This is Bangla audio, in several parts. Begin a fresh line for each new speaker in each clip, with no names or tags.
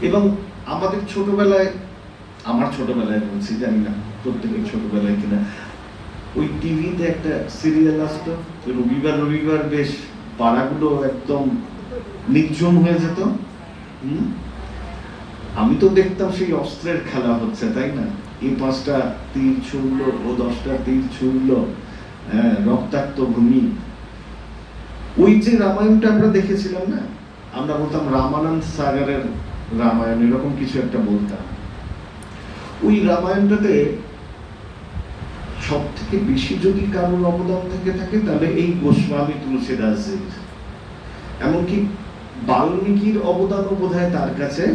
এবং আমাদের ছোটবেলায়, আমার ছোটবেলায় বলছি, জানি না প্রত্যেকের ছোটবেলায় কিনা, ওই টিভিতে একটা সিরিয়াল আসতো, রবিবার রবিবার বেশ পাড়াগুলো একদম নির্জন হয়ে যেত। আমি তো দেখতাম সেই অস্ত্রের খেলা হচ্ছে, তাই না? এই 5টা তীর ছুড়লো, ও 10টা তীর ছুড়লো, হ্যাঁ, রক্তাক্ত ভূমি। ওই যে রামায়ণটা আমরা দেখেছিলাম না, আমরা বলতাম রামানন্দ সাগরের রামায়ণ, এরকম কিছু একটা বলতাম। ওই রামায়ণটাতে সব থেকে বেশি যদি কারোর অবদান থেকে থাকে তাহলে এই গোস্বামী তুলসীদাসজির। এমনকি বাল্মীকির অবদানও বোধহয় তার কাছে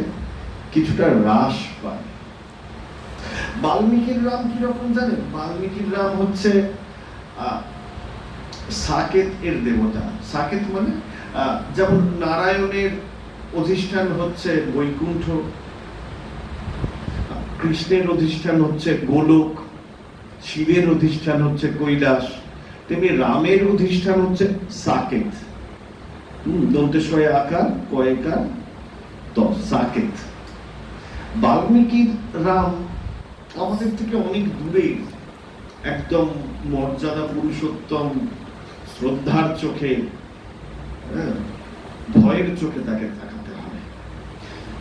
কিছুটা হ্রাস পায়। বাল্মীকির রাম কিরকম জানেন? বাল্মীকির রাম হচ্ছে সাকেত এর দেবতা। সাকেত মানে যেমন নারায়ণের অধিষ্ঠান হচ্ছে বৈকুণ্ঠ, কৃষ্ণের অধিষ্ঠান হচ্ছে গোলক, শিবের অধিষ্ঠান হচ্ছে কৈলাস, তেমনি রামের অধিষ্ঠান হচ্ছে সাকেত। দন্তেশ্বয় আকার কয়েকার ত সাকেত। বাল্মীকির রাম আমাদের থেকে অনেক দূরে, একদম মর্যাদা পুরুষোত্তম, শ্রদ্ধার চোখে, ভয়ের চোখে তাকে তাকাতে হবে।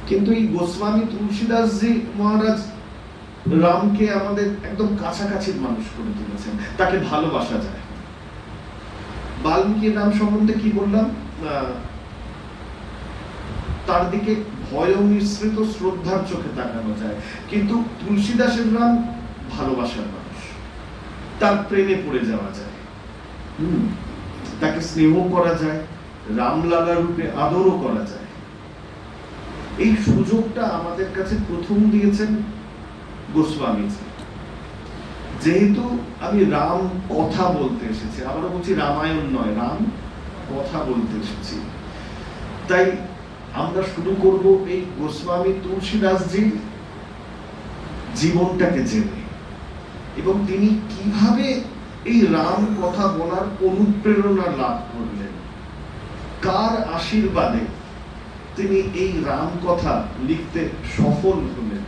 কিন্তু এই গোস্বামী তুলসীদাসজি মহারাজ রামকে আমাদের একদম কাছাকাছির মানুষ করে তুলেছেন, তাকে ভালোবাসা যায়। বাল্মীকির রাম সম্বন্ধে কি বললাম? তার দিকে ভয় মিশ্রিত শ্রদ্ধার চোখে তাকানো যায়, কিন্তু তুলসীদাসের রাম ভালোবাসার মানুষ, তার প্রেমে পড়ে যাওয়া যায়, তাকে স্নেহ করা যায়, রামলালা রূপে আদরও করা যায়। এই সুযোগটা আমাদের কাছে প্রথম দিয়েছেন গোস্বামীজি। যেহেতু আমি রাম কথা বলতে এসেছি, আবারও বলছি রামায়ণ নয়, রাম কথা বলতে এসেছি, তাই আমরা শুরু করব এই গোস্বামী তুলসীদাসজির জীবনটাকে জেনে, এবং তিনি কিভাবে এই রাম কথা বলার অনুপ্রেরণা লাভ করলেন, কার আশীর্বাদে তিনি এই রাম কথা লিখতে সফল হলেন,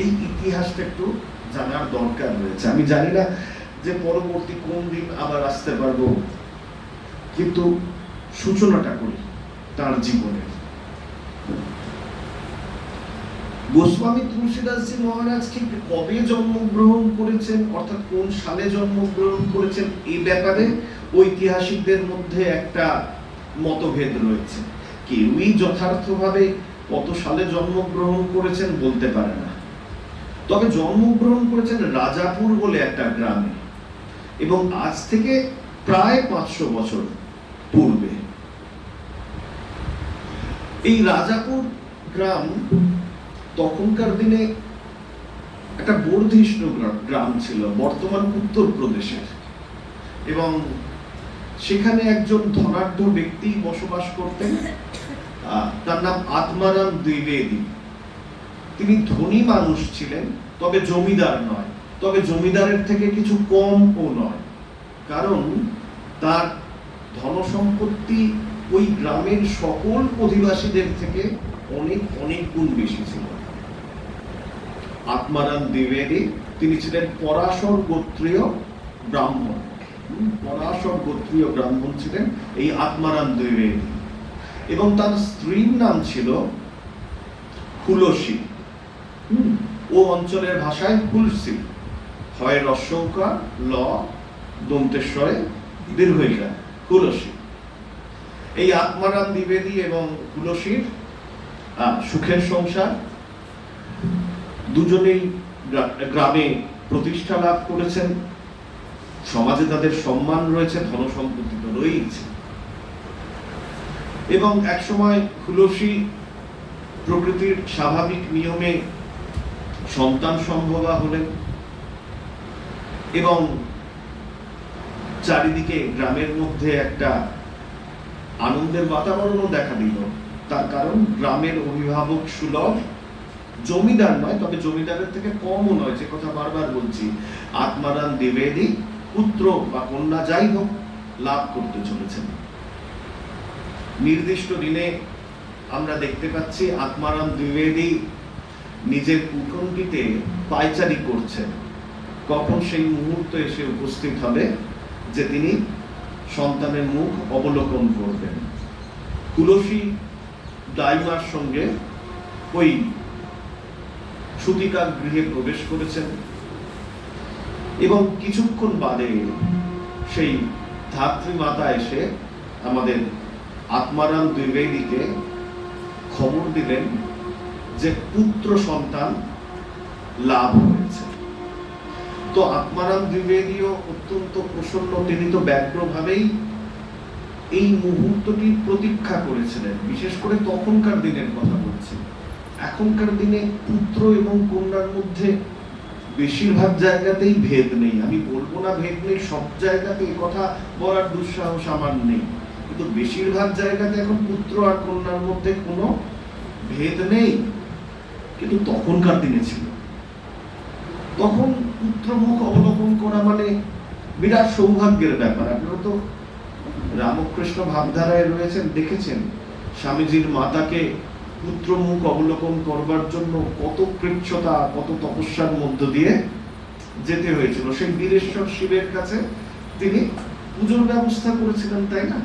এই ইতিহাসটা একটু জানার দরকার রয়েছে। আমি জানি না যে পরবর্তী কোন দিন আবার আসতে পারবো, কিন্তু সূচনাটা করি তার জীবনের। গোস্বামী তুলসীদাসজি মহারাজ ঠিক কবে জন্মগ্রহণ করেছেন, অর্থাৎ কোন সালে জন্মগ্রহণ করেছেন, এই ব্যাপারে ঐতিহাসিকদের মধ্যে একটা মতভেদ রয়েছে। কেউই যথার্থভাবে কত সালে জন্মগ্রহণ করেছেন বলতে পারে না, তবে জন্মগ্রহণ করেছেন রাজাপুর বলে একটা গ্রামে, এবং আজ থেকে প্রায় 500 বছর পূর্বে। এই রাজাপুর গ্রাম তখনকার দিনে একটা বর্ধিষ্ণু গ্রাম ছিল, বর্তমান উত্তরপ্রদেশের, এবং সেখানে একজন ধনাঢ্য ব্যক্তি বসবাস করতেন, তার নাম আত্মারাম দ্বিবেদী। তিনি ধনী মানুষ ছিলেন, তবে জমিদার নয়, তবে জমিদারের থেকে কিছু কমও নয়, কারণ তার ধনসম্পত্তি ওই গ্রামের সকল অধিবাসীদের থেকে অনেক অনেক গুণ বেশি ছিল। আত্মারাম দ্বিবেদী তিনি ছিলেন পরাশর গোত্রীয় ব্রাহ্মণ, পরাশর গোত্রীয় ব্রাহ্মণ ছিলেন এই আত্মারাম দ্বিবেদী, এবং তার স্ত্রীর নাম ছিল হুলসী। ও অঞ্চলের ভাষায় হুলসী, হয় রস্যৌকা ল দন্তেশ্বরে দীর্ঘইকা, হুলসী। এই আত্মারাম দ্বিবেদী এবং হুলসীর সুখের সংসার, দুজনেই গ্রামে প্রতিষ্ঠা লাভ করেছেন, সমাজে তাদের সম্মান রয়েছে, ধনসম্পত্তি তো রয়েছে। এবং একসময় হুলসী প্রকৃতির স্বাভাবিক নিয়মে সন্তান সম্ভবা হলেন, এবং চারিদিকে গ্রামের মধ্যে একটা আনন্দের বাতাবরণও দেখা দিল। তার কারণ গ্রামের অভিভাবক সুলভ, জমিদার নয়, তবে জমিদারের থেকে কমও নয়, যে কথা বারবার বলছি, আত্মারাম দ্বিবেদী পুত্র বা কন্যা যাই হোক লাভ করতে চলেছেন। নির্দিষ্ট দিনে আমরা দেখতে পাচ্ছি আত্মারাম দ্বিবেদী নিজের কুঠনটিতে পায়চারি করছেন। কখন সেই মুহূর্ত এসে উপস্থিত হবে যে তিনি সন্তানের মুখ অবলোকন করবেন। তুলসী দাইমার সঙ্গে ওই সুতিকার গৃহে প্রবেশ করেছেন এবং কিছুক্ষণ বাদে সেই ধাত্রী মাতা এসে আমাদের আত্মারাম দ্বিবেদীকে খবর দিলেন যে পুত্র সন্তান লাভ হয়েছে। তো আত্মারাম দ্বিবেদীও অত্যন্ত প্রসন্ন, তিনি তো ব্যগ্রভাবেই এই মুহূর্তটি প্রতীক্ষা করেছিলেন। বিশেষ করে তখনকার দিনের কথা বলছি, এখনকার দিনে পুত্র এবং কন্যার মধ্যে বেশিরভাগ জায়গাতেই ভেদ নেই। আমি বলবো না ভেদ নেই, সব জায়গাতে এই কথা বলার দুঃসাহস আমার নেই, কিন্তু বেশিরভাগ জায়গাতে এখন পুত্র আর কন্যার মধ্যে কোনো ভেদ নেই। কিন্তু তখনকার দিনে ছিল, তখন পুত্রমুখ অবলোকন করা মানে বিরাট সৌভাগ্যের ব্যাপার। আপনারা তো রামকৃষ্ণ ভাবধারায় রয়েছেন, দেখেছেন স্বামীজির মাতাকে পুত্রমুখ অবলোকন করবার জন্য কত কৃচ্ছতা, কত তপস্যার মধ্য দিয়ে যেতে হয়েছিল। সেই বীরেশ্বর শিবের কাছে তিনি পুজোর ব্যবস্থা করেছিলেন, তাই না?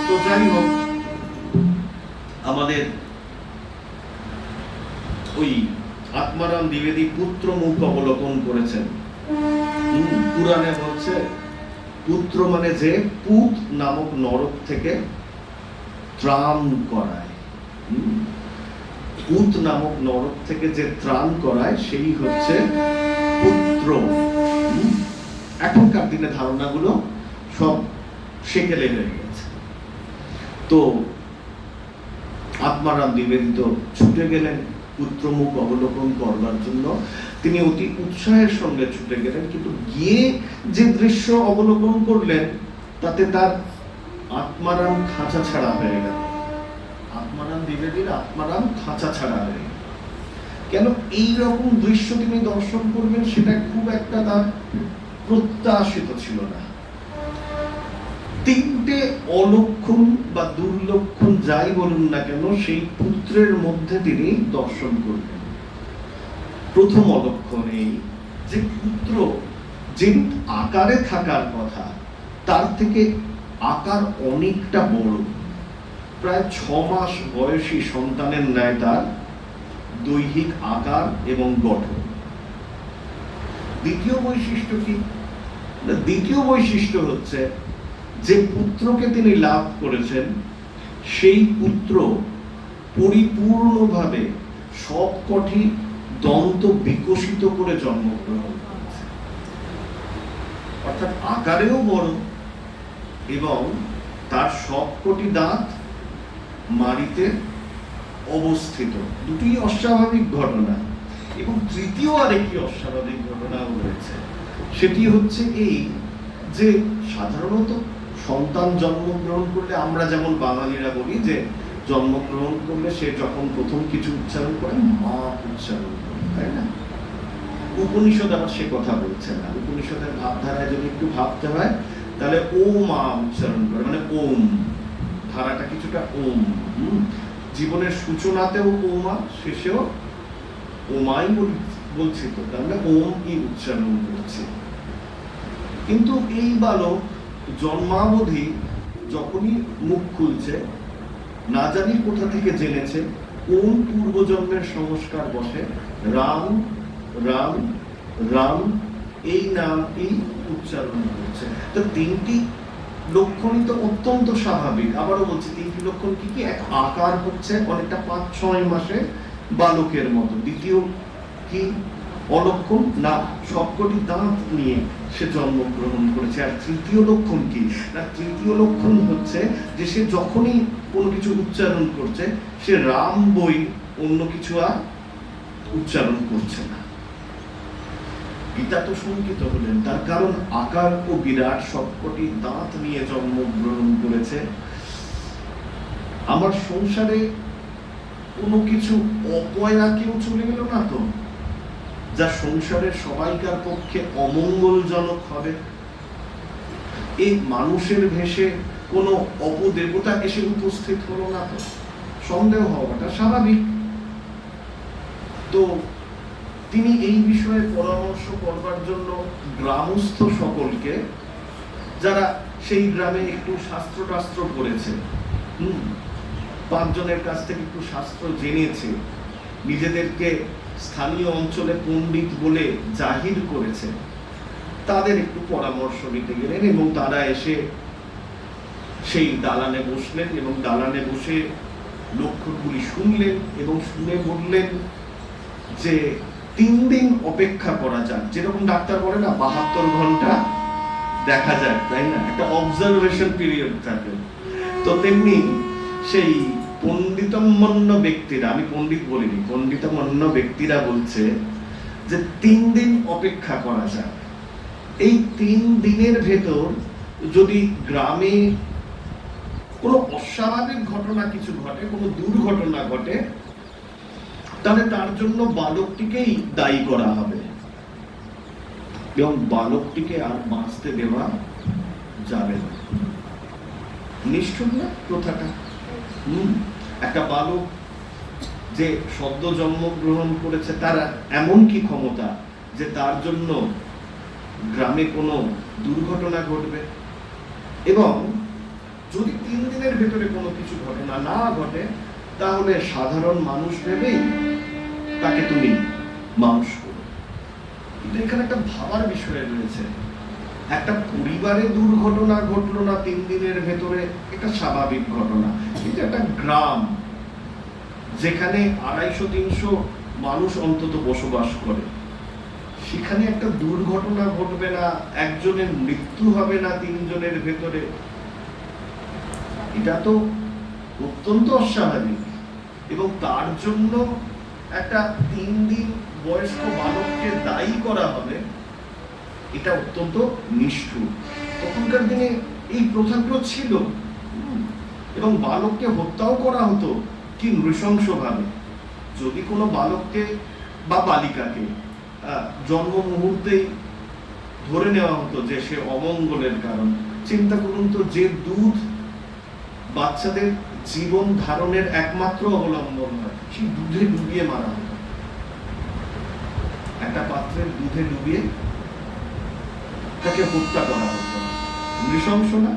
তো যাই হোক, আমাদের ওই আত্মারাম দ্বিবেদী পুত্র মুখ অবলোকন করেছেন। পুরাণে বলছে পুত্র মানে যে পুত নামক নরক থেকে ত্রাণ করায়, পুত নামক নরক থেকে যে ত্রাণ করায় সেই হচ্ছে পুত্র। এখনকার দিনে ধারণাগুলো সব সেকেলে হয়ে গেছে। তো আত্মারাম দ্বিবেদী তো ছুটে গেলেন পুত্রমুখ অবলোকন করবার জন্য। তিনি অতি উৎসাহের সঙ্গে ছুটে গেলেন, কিন্তু গিয়ে যে দৃশ্য অবলোকন করলেন তাতে তার আত্মারাম খাঁচা ছাড়া হয়ে গেল। আত্মারাম দ্বিবেদীর আত্মারাম খাঁচা ছাড়া হয়ে গেল। কেন এই রকম দৃশ্য তিনি দর্শন করবেন সেটা খুব একটা তার প্রত্যাশিত ছিল না। তিনটে অলক্ষণ বা দুর্লক্ষণ যাই বলুন না কেন, সেই পুত্রের মধ্যে তিনি দর্শন করবেন। প্রথম অলক্ষণ এই যে পুত্র যে আকারে থাকার কথা তার থেকে আকার অনেকটা বড়, প্রায় 6 মাস বয়সী সন্তানের ন্যায় তার দৈহিক আকার এবং গঠন। দ্বিতীয় বৈশিষ্ট্য কি? দ্বিতীয় বৈশিষ্ট্য হচ্ছে যে পুত্রকে তিনি লাভ করেছেন সেই পুত্র পরিপূর্ণভাবে সবকটি দন্ত বিকশিত করে জন্মগ্রহণ করেছে, অর্থাৎ আকারেও বড় এবং তার সবকটি দাঁত মাড়িতে অবস্থিত। দুটি অস্বাভাবিক ঘটনা। এবং তৃতীয় আরেকটি অস্বাভাবিক ঘটনাও রয়েছে, সেটি হচ্ছে এই যে সাধারণত সন্তান জন্মগ্রহণ করলে আমরা যেমন বাঙালিরা বলি যে জন্মগ্রহণ করলে সে যখন প্রথম কিছু উচ্চারণ করে মা উচ্চারণ করে, তাই না? উপনিষদ আবার সে কথা বলছে না। উপনিষদের ভাবধারায় যদি একটু ভাবতে হয় তাহলে ও মা উচ্চারণ করে, মানে ওম, ধারাটা কিছুটা ওম। জীবনের সূচনাতেও ওমা, শেষেও ওমাই বলছি, তো তার মানে ওম কি উচ্চারণ করছে। কিন্তু এই বালক জন্মাবধি যখনই মুখ খুলছে, না জানি কোথা থেকে জেনেছে কোন পূর্বজন্মের সংস্কার বসে রাম রাম রাম এই নামটি উচ্চারণ করছে। তো তিনটি লক্ষণই তো অত্যন্ত স্বাভাবিক। আবারও বলছি, তিনটি লক্ষণ কি কি? এক, আকার হচ্ছে অনেকটা 5-6 মাসে বালকের মতো। দ্বিতীয় কি অলক্ষণ? না সবকটি দাঁত নিয়ে সে জন্মগ্রহণ করেছে। আর তৃতীয় লক্ষণ কি? না তৃতীয় লক্ষণ হচ্ছে যে সে যখনই কোনো কিছু উচ্চারণ করছে সে রাম বই অন্য কিছু আর উচ্চারণ করছে না। পিতা তো শঙ্কিত হলেন, তার কারণ আকার ও বিরাট সবকটি দাঁত নিয়ে জন্মগ্রহণ করেছে। আমার সংসারে কোনো কিছু অপয়া কেউ চলে গেল না তো, যা সংসারের সবাইকার পক্ষে অমঙ্গলজনক হবে? এই মানুষের ভেষে কোনো অপদেবতা এসে উপস্থিত হলো না তো? সন্দেহ হওয়াটা স্বাভাবিক। তো তিনি এই বিষয়ে পরামর্শ করবার জন্য গ্রামস্থ সকলকে, যারা সেই গ্রামে একটু শাস্ত্র টাস্ত্র পড়েছে, 5 জনের কাছ থেকে একটু শাস্ত্র জেনেছে, নিজেদেরকে স্থানীয় অঞ্চলে পণ্ডিত বলে জাহির করেছে, তাদের একটু পরামর্শ নিতে গেলেন এবং তারা এসে সেই দালানে বসলেন এবং দালানে বসে লক্ষণগুলি শুনলেন এবং শুনে বললেন যে 3 দিন অপেক্ষা করা যাক। যেরকম ডাক্তার বলে না 72 ঘন্টা দেখা যায়, তাই না, একটা অবজারভেশন পিরিয়ড থাকে, তো তেমনি সেই পণ্ডিতমন্য ব্যক্তিরা, আমি পণ্ডিত বলিনি, পণ্ডিতমন্য ব্যক্তিরা বলছে যে 3 দিন অপেক্ষা করা যায়। এই 3 দিনের ভেতর যদি গ্রামে কোনো অস্বাভাবিক ঘটনা কিছু ঘটে, কোনো দুর্ঘটনা ঘটে, তাহলে তার জন্য বালকটিকেই দায়ী করা হবে এবং বালকটিকে আর বাঁচতে দেওয়া যাবে না। নিষ্ঠুর না প্রথাটা? একটা বালক যে সদ্য জন্মগ্রহণ করেছে, তার এমন কি ক্ষমতা যে তার জন্য গ্রামে কোনো দুর্ঘটনা ঘটবে? এবং যদি 3 দিনের ভেতরে কোনো কিছু ঘটনা না ঘটে, তাহলে সাধারণ মানুষ ভেবেই তাকে তুমি মানুষ করো। কিন্তু এখানে একটা ভাবার বিষয় রয়েছে। একটা পরিবারে দুর্ঘটনা ঘটলো না 3 দিনের ভেতরে, এটা স্বাভাবিক ঘটনা। কিন্তু একটা গ্রাম যেখানে 250-300 মানুষ অন্তত বসবাস করে, সেখানে একটা দুর্ঘটনা ঘটবে না, একজনের মৃত্যু হবে না 3 জনের ভেতরে, এটা তো অত্যন্ত অস্বাভাবিক। এবং তার জন্য একটা 3 দিন বয়স্ক বালককে দায়ী করা হবে, এটা অত্যন্ত নিষ্ঠুর। তখনকার দিনে এই প্রথাগুলো ছিল এবং বালককে হত্যাও করা হতো কি নৃশংসভাবে। যদি কোনো বালককে বা বালিকাকে জন্ম মুহূর্তেই ধরে নেওয়া হতো যে সে অমঙ্গলের কারণ, চিন্তা করুন তো, যে দুধ বাচ্চাদের জীবন ধারণের একমাত্র অবলম্বন হয়, সেই দুধে ডুবিয়ে মারা হতো। একটা পাত্রের দুধে ডুবিয়ে তাকে হত্যা করা হতো। নৃশংস না?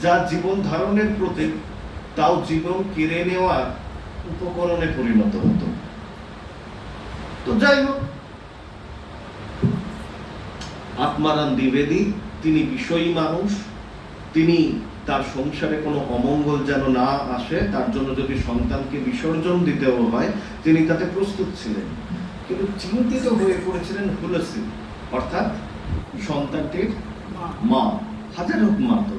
যা জীবন ধারণের প্রতীক, তাও জীবন কেড়ে নেওয়ার উপকরণে পরিণত হতো। তো যাই হোক, আত্মারাম দ্বিবেদী তিনি বিষয়ী মানুষ, তিনি তার সংসারে কোনো অমঙ্গল যেন না আসে, তার জন্য যদি সন্তানকে বিসর্জন দিতেও হয়, তিনি তাতে প্রস্তুত ছিলেন। কিন্তু চিন্তিত হয়ে পড়েছিলেন তুলসী, অর্থাৎ সন্তানটির মা। হাজার হোক মা, তো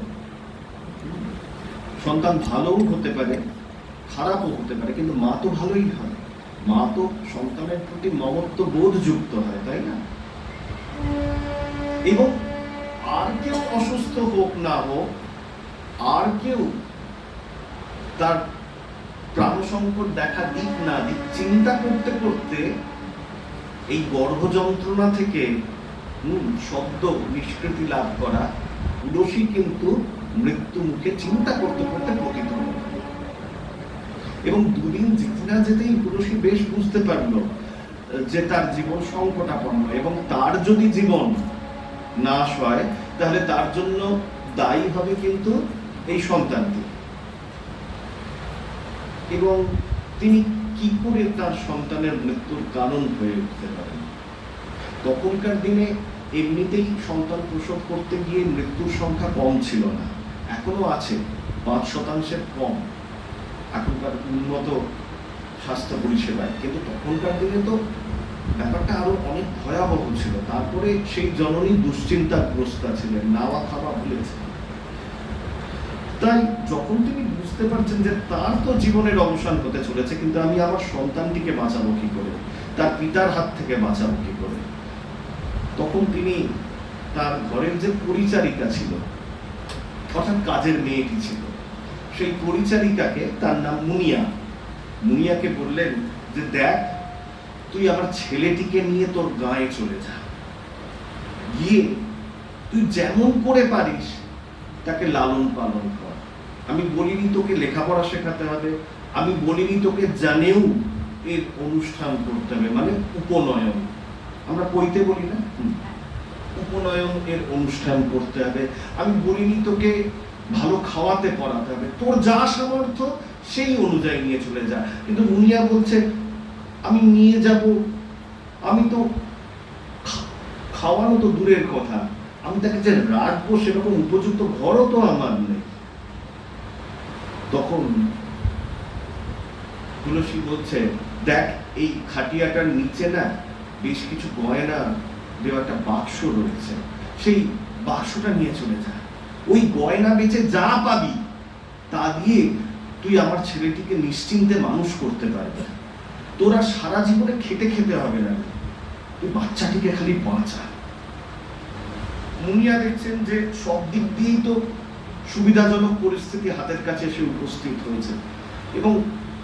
সন্তান ভালোও হতে পারে, খারাপও হতে পারে, কিন্তু মা তো ভালোই হয়। মা তো সন্তানের প্রতি মমত্ব বোধ যুক্ত হয়, তাই না? এবং আর কেউ অসুস্থ হোক না হোক, আর কেউ তার প্রাণ সংকট দেখা দিক না দিক, চিন্তা করতে করতে এই গর্ভ যন্ত্রণা থেকে শব্দ নিষ্কৃতি লাভ করা তুলসী কিন্তু মৃত্যু মুখে চিন্তা করতে করতে পতিত হল। এবং 2 দিন যেতে না যেতেই তুলসী বেশ বুঝতে পারলো যে তার জীবন সংকটাপন্ন, এবং তার যদি জীবন নাশ হয় তাহলে তার জন্য দায়ী হবে কিন্তু এই সন্তানটি। এবং তিনি কি করে তার সন্তানের মৃত্যুর কারণ হয়ে উঠতে পারেন? তখনকার দিনে এমনিতেই সন্তান প্রসব করতে গিয়ে মৃত্যুর সংখ্যা কম ছিল না, এখনো আছে, 5% কম এখনকার উন্নত স্বাস্থ্য পরিষেবায়। কিন্তু তখনকার দিনে তো ব্যাপারটা আরো অনেক ভয়াবহ ছিল। তারপরে সেই জননী দুশ্চিন্তাগ্রস্তা ছিলেন, নাওয়া খাওয়া ভুলেছেন। তাই যখন তিনি বুঝতে পারছেন যে তার তো জীবনের অবসান হতে চলেছে, কিন্তু আমি আমার সন্তানটিকে বাঁচাবো কি করে, তার পিতার হাত থেকে বাঁচাবো কি করে, তখন তিনি তার ঘরের যে পরিচারিকা ছিল, অর্থাৎ কাজের মেয়েটি ছিল, সেই পরিচারিকাকে, তার নাম মুনিয়া, মুনিয়াকে বললেন যে দেখ, তুই আমার ছেলেটিকে নিয়ে তোর গাঁয়ে চলে যা, গিয়ে তুই যেমন করে পারিস তাকে লালন পালন কর। আমি বলিনি তোকে লেখাপড়া শেখাতে হবে, আমি বলিনি তোকে জানেও এর অনুষ্ঠান করতে হবে, মানে উপনয়ন, আমরা কইতে বলি না, উপনয়ন এর অনুষ্ঠান করতে হবে। আমি বলিনি তোকে ভালো খাওয়াতে পড়াতে হবে, তোর যা সামর্থ্য সেই অনুযায়ী নিয়ে চলে যা। কিন্তু মুনিয়া বলছে আমি নিয়ে যাব, আমি তো খাওয়ানো তো দূরের কথা, আমি তাকে যে রাখবো সেরকম উপযুক্ত ঘরও তো আমার নেই। তখন তুলসী বলছে দেখ এই খাটিয়াটার নিচে না বেশ কিছু গয়না দেওয়া একটা বাক্স রয়েছে, সেই বাক্সটা নিয়ে চলে যা, ওই গয়না বেচে যা পাবি তা দিয়ে তুই আমার ছেলেটিকে নিশ্চিন্তে মানুষ করতে পারবি, তোরা সারা জীবনে খেটে খেতে হবে না, তুই বাচ্চাটিকে খালি বাঁচা। মুনিয়া দেখছেন যে সব দিক দিয়েই তো সুবিধাজনক পরিস্থিতি হাতের কাছে এসে উপস্থিত হয়েছে, এবং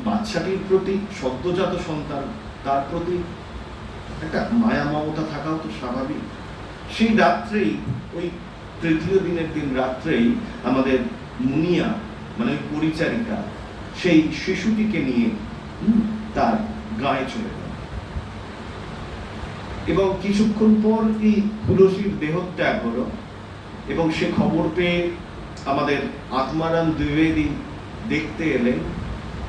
বাচ্চাটির প্রতি সদ্যজাত সন্তান, তার প্রতি একটা মায়া মমতা থাকাও তো স্বাভাবিক। সেই রাত্রেই, ওই তৃতীয় দিনের দিন রাত্রেই আমাদের মুনিয়া মানে পরিচারিকা সেই শিশুটিকে নিয়ে তার গায়ে চলে গেল, এবং কিছুক্ষণ পর এই তুলসীর দেহত্যাগ হলো, এবং সে খবর পেয়ে আমাদের আত্মারাম দ্বিবেদী দেখতে এলেন,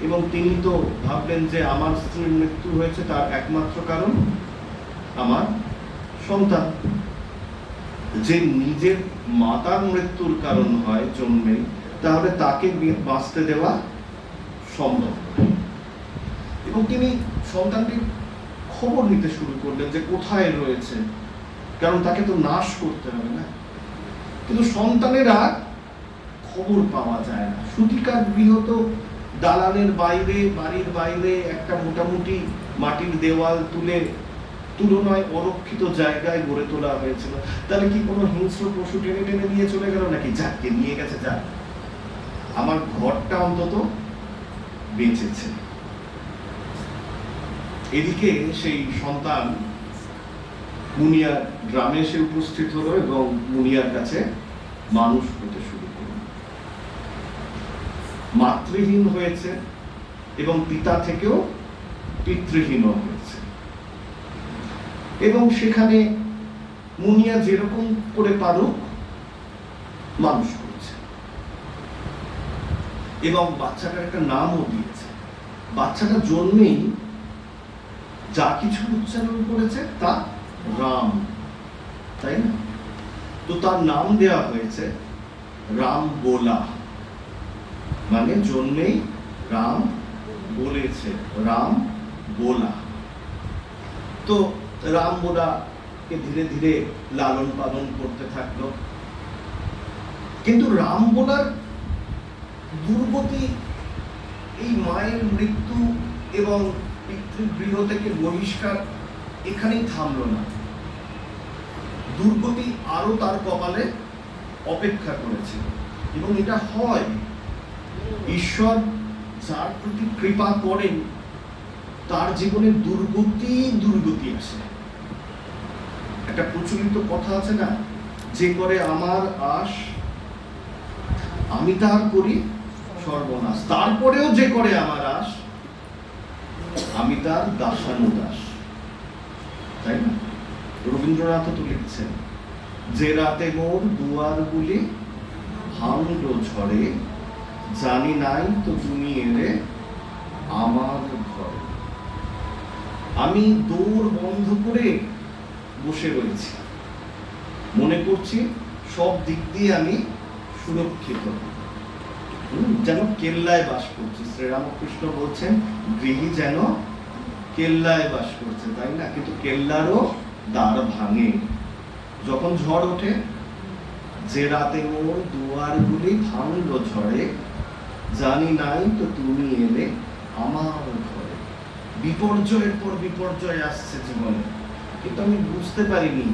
এবং তিনি তো ভাবলেন যে আমার স্ত্রীর মৃত্যু হয়েছে তার একমাত্র কারণ আমার সন্তান, যে নিজের মাতার মৃত্যুর কারণ হয় জন্মে, তাহলে তাকে বাঁচতে দেওয়া সম্ভব, এবং তিনি সন্তানটির খবর নিতে শুরু করলেন যে কোথায় রয়েছে, কারণ তাকে তো নাশ করতে হবে না। কিন্তু সন্তানেরা খবর পাওয়া যায় না। সুতিকার গৃহ তো দালানের বাইরে, বাড়ির বাইরে একটা মোটামুটি মাটির দেওয়াল তুলে তুলনায় অরক্ষিত জায়গায় গড়ে তোলা হয়েছিল, তাহলে কি কোনো হিংস্র পশু টেনে টেনে নিয়ে চলে গেল নাকি? যাকে নিয়ে গেছে যাক, আমার ঘরটা অন্তত বেঁচেছে। এদিকে সেই সন্তান মুনিয়ার গ্রামে এসে উপস্থিত হলো এবং মুনিয়ার কাছে মানুষ হতে শুরু করল। মাতৃহীন হয়েছে এবং পিতা থেকেও পিতৃহীন হয়েছে, এবং সেখানে মুনিয়া যেরকম করে পারুক মানুষ করেছে, এবং বাচ্চাটার একটা নামও দিয়েছে। বাচ্চাটা জন্মেই যা কিছু উচ্চারণ করেছে তা রাম, তাই না? তো তার নাম দেওয়া হয়েছে রাম বোলা, মানে জন্মেই রাম বলেছে, রাম বোলা। তো রাম বোলাকে ধীরে ধীরে লালন পালন করতে থাকলো, কিন্তু রাম বোলার দুর্গতি এই মায়ের মৃত্যু এবং পিতৃগৃহ থেকে বহিষ্কার এখানেই থামলো না, দুর্গতি আরো তার কপালে অপেক্ষা করেছিল। এবং এটা হয়, ঈশ্বর যার প্রতি কৃপা করেন তার জীবনে দুর্গতি আসে। একটা প্রচলিত কথা আছে না, যে করে আমার আশ আমি তার করি সর্বনাশ, তারপরেও যে করে আমার আশ আমি তার দাসানুদাস, তাই না? রবীন্দ্রনাথ তো লিখছেন, যে রাতে মোর দুয়ারগুলি ভাঙল ঝড়ে, জানি নাই তো তুমি এলে আমার ঘরে। আমি দৌড় বন্ধ করে বসে রয়েছি, মনে করছি সব দিক দিয়ে আমি সুরক্ষিত, যেন কেল্লায় বাস করছি। শ্রীরামকৃষ্ণ বলছেন গৃহী যেন কেল্লায় বাস করছে, তাই না? কিন্তু কেল্লারও দ্বার ভাঙে যখন ঝড় ওঠে। যে রাতে মোর দুয়ারগুলি ভাঙলো ঝড়ে, জানি নাই তো তুমি এলে আমার ঘরে। বিপর্যয়ের পর বিপর্যয় আসছে জীবনে, কিন্তু আমি বুঝতে পারিনি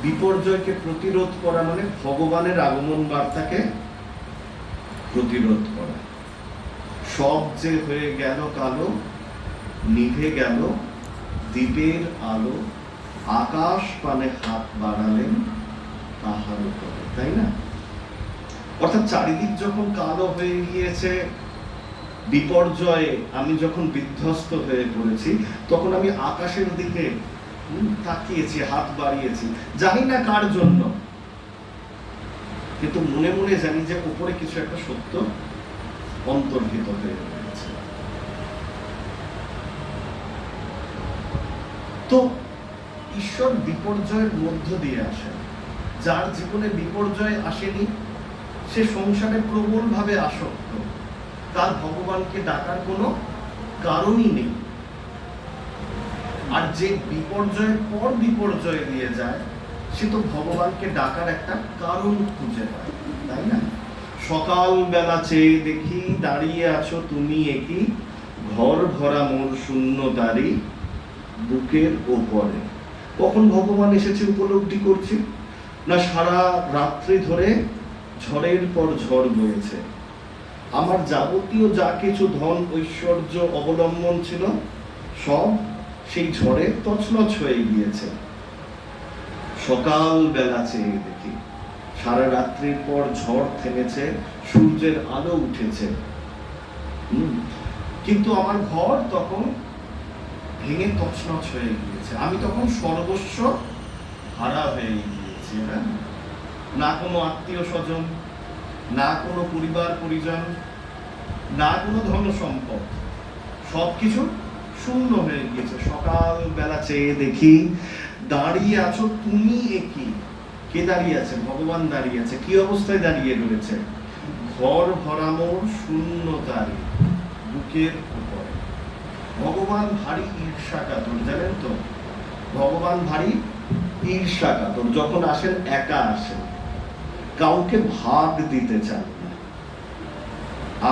বিপর্যয়কে প্রতিরোধ করা মানে ভগবানের আগমন বার্তাকে প্রতিরোধ করা। সব যে হয়ে গেল কালো, নিভে গেল দ্বীপের আলো, আকাশ পানে হাত বাড়ালেন তাহার উপরে, তাই না? অর্থাৎ চারিদিক যখন কালো হয়ে গিয়েছে, বিপর্যয়ে আমি যখন বিধ্বস্ত হয়ে পড়েছি, তখন আমি আকাশের দিকে তাকিয়েছি, হাত বাড়িয়েছি, জানি না কার জন্য, কিন্তু মনে মনে জানি যে উপরে কিছু একটা সত্য অন্তর্হিত হয়ে রয়েছে। তো ঈশ্বর বিপর্যয়ের মধ্য দিয়ে আসেন। যার জীবনে বিপর্যয় আসেনি, সে সংসারে প্রবলভাবে আসক্ত, তার ভগবানকে ডাকার কোনো কারণই নেই। আর যে বিপর্যয়ের পর বিপর্যয় দিয়ে যায়, সে তো ভগবানকে ডাকার একটা কারণ খুঁজে পায়, তাই না? সকাল বেলা চেয়ে দেখি দাঁড়িয়ে আছো তুমি একই, ঘর ভরা মোর শূন্য তারি বুকের ওপরে। কখন ভগবান এসেছে উপলব্ধি করছি না, সারা রাত্রি ধরে ঝড়ের পর ঝড় বয়েছে, আমার যাবতীয় যা কিছু ধন ঐশ্বর্য অবলম্বন ছিল সব সেই ঝড়ে তছনছ হয়ে গিয়েছে। সকাল বেলা চেয়ে দেখি সারা রাত্রির পর ঝড় থেমেছে, সূর্যের আলো উঠেছে, কিন্তু আমার ঘর তখন ভেঙে তছনছ হয়ে গিয়েছে। আমি তখন সর্বস্ব হারা হয়ে গিয়েছি। না কোনো আত্মীয় স্বজন, না কোনো পরিবার পরিজন, না কোনো ধন সম্পদ, সবকিছু শূন্য হয়ে গিয়েছে। সকাল বেলা চেয়ে দেখি দাঁড়িয়ে আছো তুমি একই। কে দাঁড়িয়ে আছে? ভগবান দাঁড়িয়ে আছে। কি অবস্থায় দাঁড়িয়ে রয়েছে? ঘর ভরা মোর শূন্য তারি বুকের উপরে। ভগবান ভারী ঈর্ষাকাতর, জানেন তো? ভগবান ভারী ঈর্ষাকাতর। যখন আসেন একা আসেন, কাউকে ভাগ দিতে চান না।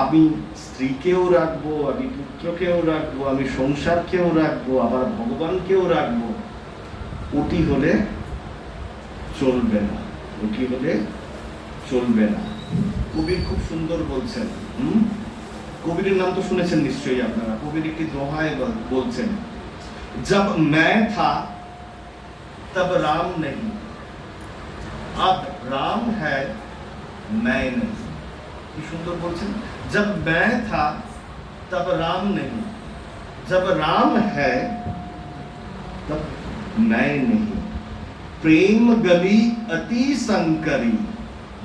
আমি স্ত্রীকেও রাখবো, আমি পুত্রকেও রাখবো, আমি সংসারকেও রাখবো, আবার ভগবানকেও রাখবো। ওটি হলে চলবে না, ওটি হলে চলবে না। কবির খুব সুন্দর বলছেন, কবিরের নাম তো শুনেছেন নিশ্চয়ই আপনারা। কবির একটি দোহায় বলছেন, जब मैं था तब राम नहीं, अब राम है मैं नहीं। কি সুন্দর বলছেন, जब मैं था तब राम नहीं, जब राम है तब मैं नहीं। प्रेम गली अति संकरी,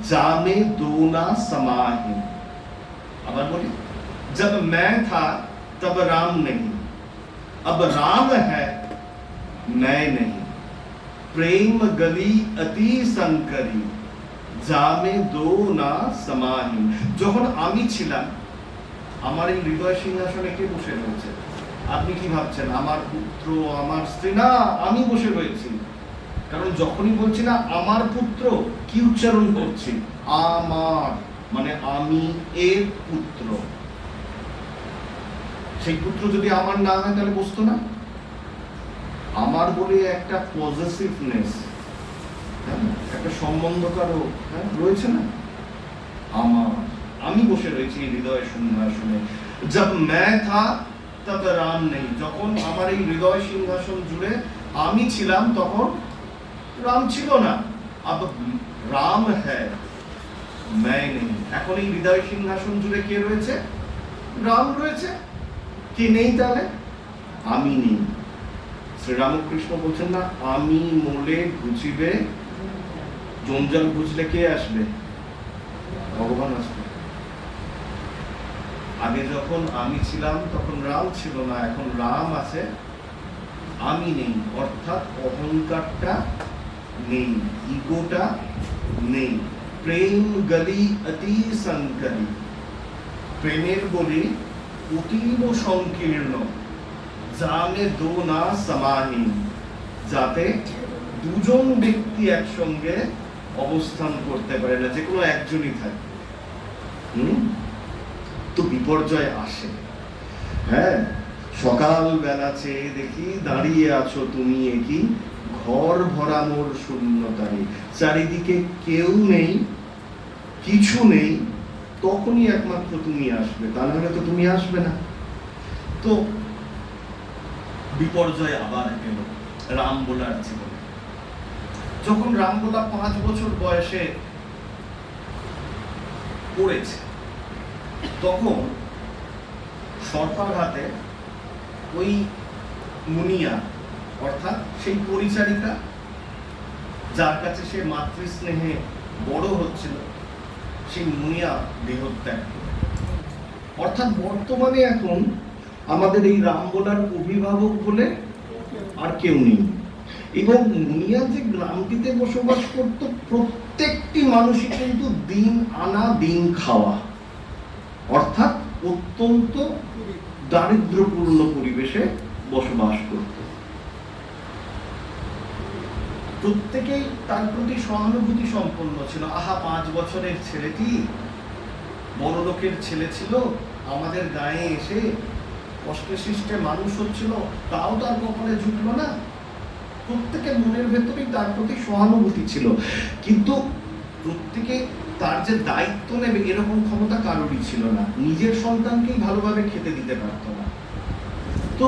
जामे दो ना समाहि। আবার বলি, जब मैं था तब राम नहीं, अब राम है मैं नहीं। प्रेम गली अति संकरी, जामे दो ना समाहि। যখন আমি ছিলাম, আমার এই হৃদয় সিংহাসনে কে বসে রয়েছে? আপনি কি ভাবছেন আমার পুত্র, আমার স্ত্রী? না, আমি বসে রয়েছি। কারণ যখনই বলছি না আমার পুত্র, কি উচ্চারণ করছি? আমার, মানে আমি এর পুত্র। সেই পুত্র যদি আমার না হয় তাহলে বসতো না। আমার বলে একটা পজেসিভনেস, একটা সম্বন্ধকারও রয়েছে না। আমার, আমি বসে রয়েছি হৃদয় সিংহাসনে। जब मैं था तब राम नहीं। যখন আমার এই হৃদয় সিংহাসন জুড়ে আমি ছিলাম, তখন রাম ছিল না। अब राम है मैं नहीं। এখন এই হৃদয় সিংহাসন জুড়ে কে রয়েছে? রাম রয়েছে। কি নেই তাহলে? আমি নেই। শ্রীরামকৃষ্ণ বলছেন না, আমি মোলে ঘুচিবে, জঞ্জাল ঘুচলে কে আসবে? ভগবান আসবে। আগে যখন আমি ছিলাম তখন রাম ছিল না, এখন রাম আছে, আমি নেই। অর্থাৎ অহংকারটা নেই, ইগোটা নেই। প্রেম গলি অতি সংকরি, প্রেমের গলি অতীব সংকীর্ণ, জামে দো না সমাহি, যাতে দুজন ব্যক্তি একসঙ্গে অবস্থান করতে পারে না, যে কোনো একজনই থাকে। তো বিপর্যয় আসে। হ্যাঁ, সকাল বেলা চেয়ে দেখি দাঁড়িয়ে আছো তুমি একই, ঘর ভরা মোর শূন্যতারি। চারিদিকে কেউ নেই, কিছু নেই, তখনই একমাত্র তুমি আসবে, তা নাহলে তো তুমি আসবে না। তো বিপর্যয় আবার এলো রাম বোলার জীবনে। যখন রাম বোলা 5 বছর বয়সে পড়েছে, তখন সর্পাঘাতে ওই মুনিয়া অর্থাৎ সেই পরিচারিকা যার কাছে সে মাতৃস্নেহে বড় হচ্ছিল, সেই মুনিয়া দেহত্যাগ করে। অর্থাৎ বর্তমানে এখন আমাদের এই রামবোলার অভিভাবক বলে আর কেউ নেই। এবং মুনিয়া যে গ্রামটিতে বসবাস করত, প্রত্যেকটি মানুষই কিন্তু দিন আনা দিন খাওয়া, অর্থাৎ অত্যন্ত দারিদ্র্যপূর্ণ পরিবেশে বসবাস করত। প্রত্যেকেই তার প্রতি সহানুভূতি সম্পন্ন ছিল। আহা, 5 বছরের ছেলেটি, বড় লোকের ছেলে ছিল, আমাদের গায়ে এসে কষ্টে সৃষ্টে মানুষ হচ্ছিল, তাও তার কপালে জুটলো না। প্রত্যেকের মনের ভেতরেই তার প্রতি সহানুভূতি ছিল, কিন্তু প্রত্যেকে তার যে দায়িত্ব নেবে এরকম ক্ষমতা কারোরই ছিল না। নিজের সন্তানকেই ভালোভাবে খেতে দিতে পারত না। তো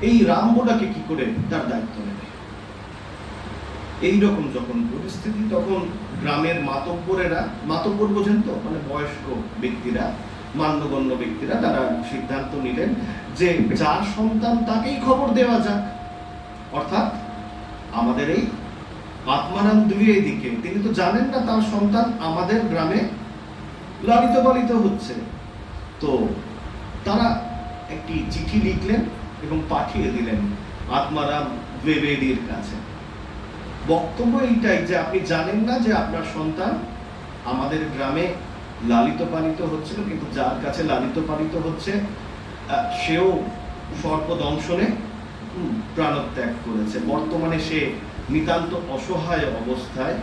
এই রামবোলাকে কি করে তার দায়িত্ব নেবে? এইরকম যখন পরিস্থিতি, তখন গ্রামের মাতব্বরেরা, মাতব্বর বোঝেন তো, মানে বয়স্ক ব্যক্তিরা, মান্যগণ্য ব্যক্তিরা, তারা সিদ্ধান্ত নিলেন যে যার সন্তান তাকেই খবর দেওয়া যাক। অর্থাৎ আমাদের এই আত্মারাম দ্বিবেদীকে, তিনি তো জানেন না তার সন্তান আমাদের গ্রামে লালিত পালিত হচ্ছে। তো তারা একটি চিঠি লিখলেন এবং পাঠিয়ে দিলেন আত্মারাম দ্বিবেদীর কাছে। বক্তব্য এইটাই যে আপনি জানেন না যে আপনার সন্তান আমাদের গ্রামে লালিত পালিত হচ্ছিল, কিন্তু যার কাছে লালিত পালিত হচ্ছে সেও সর্পদংশনে প্রাণত্যাগ করেছে। বর্তমানে সে নিতান্ত অসহায় অবস্থায়,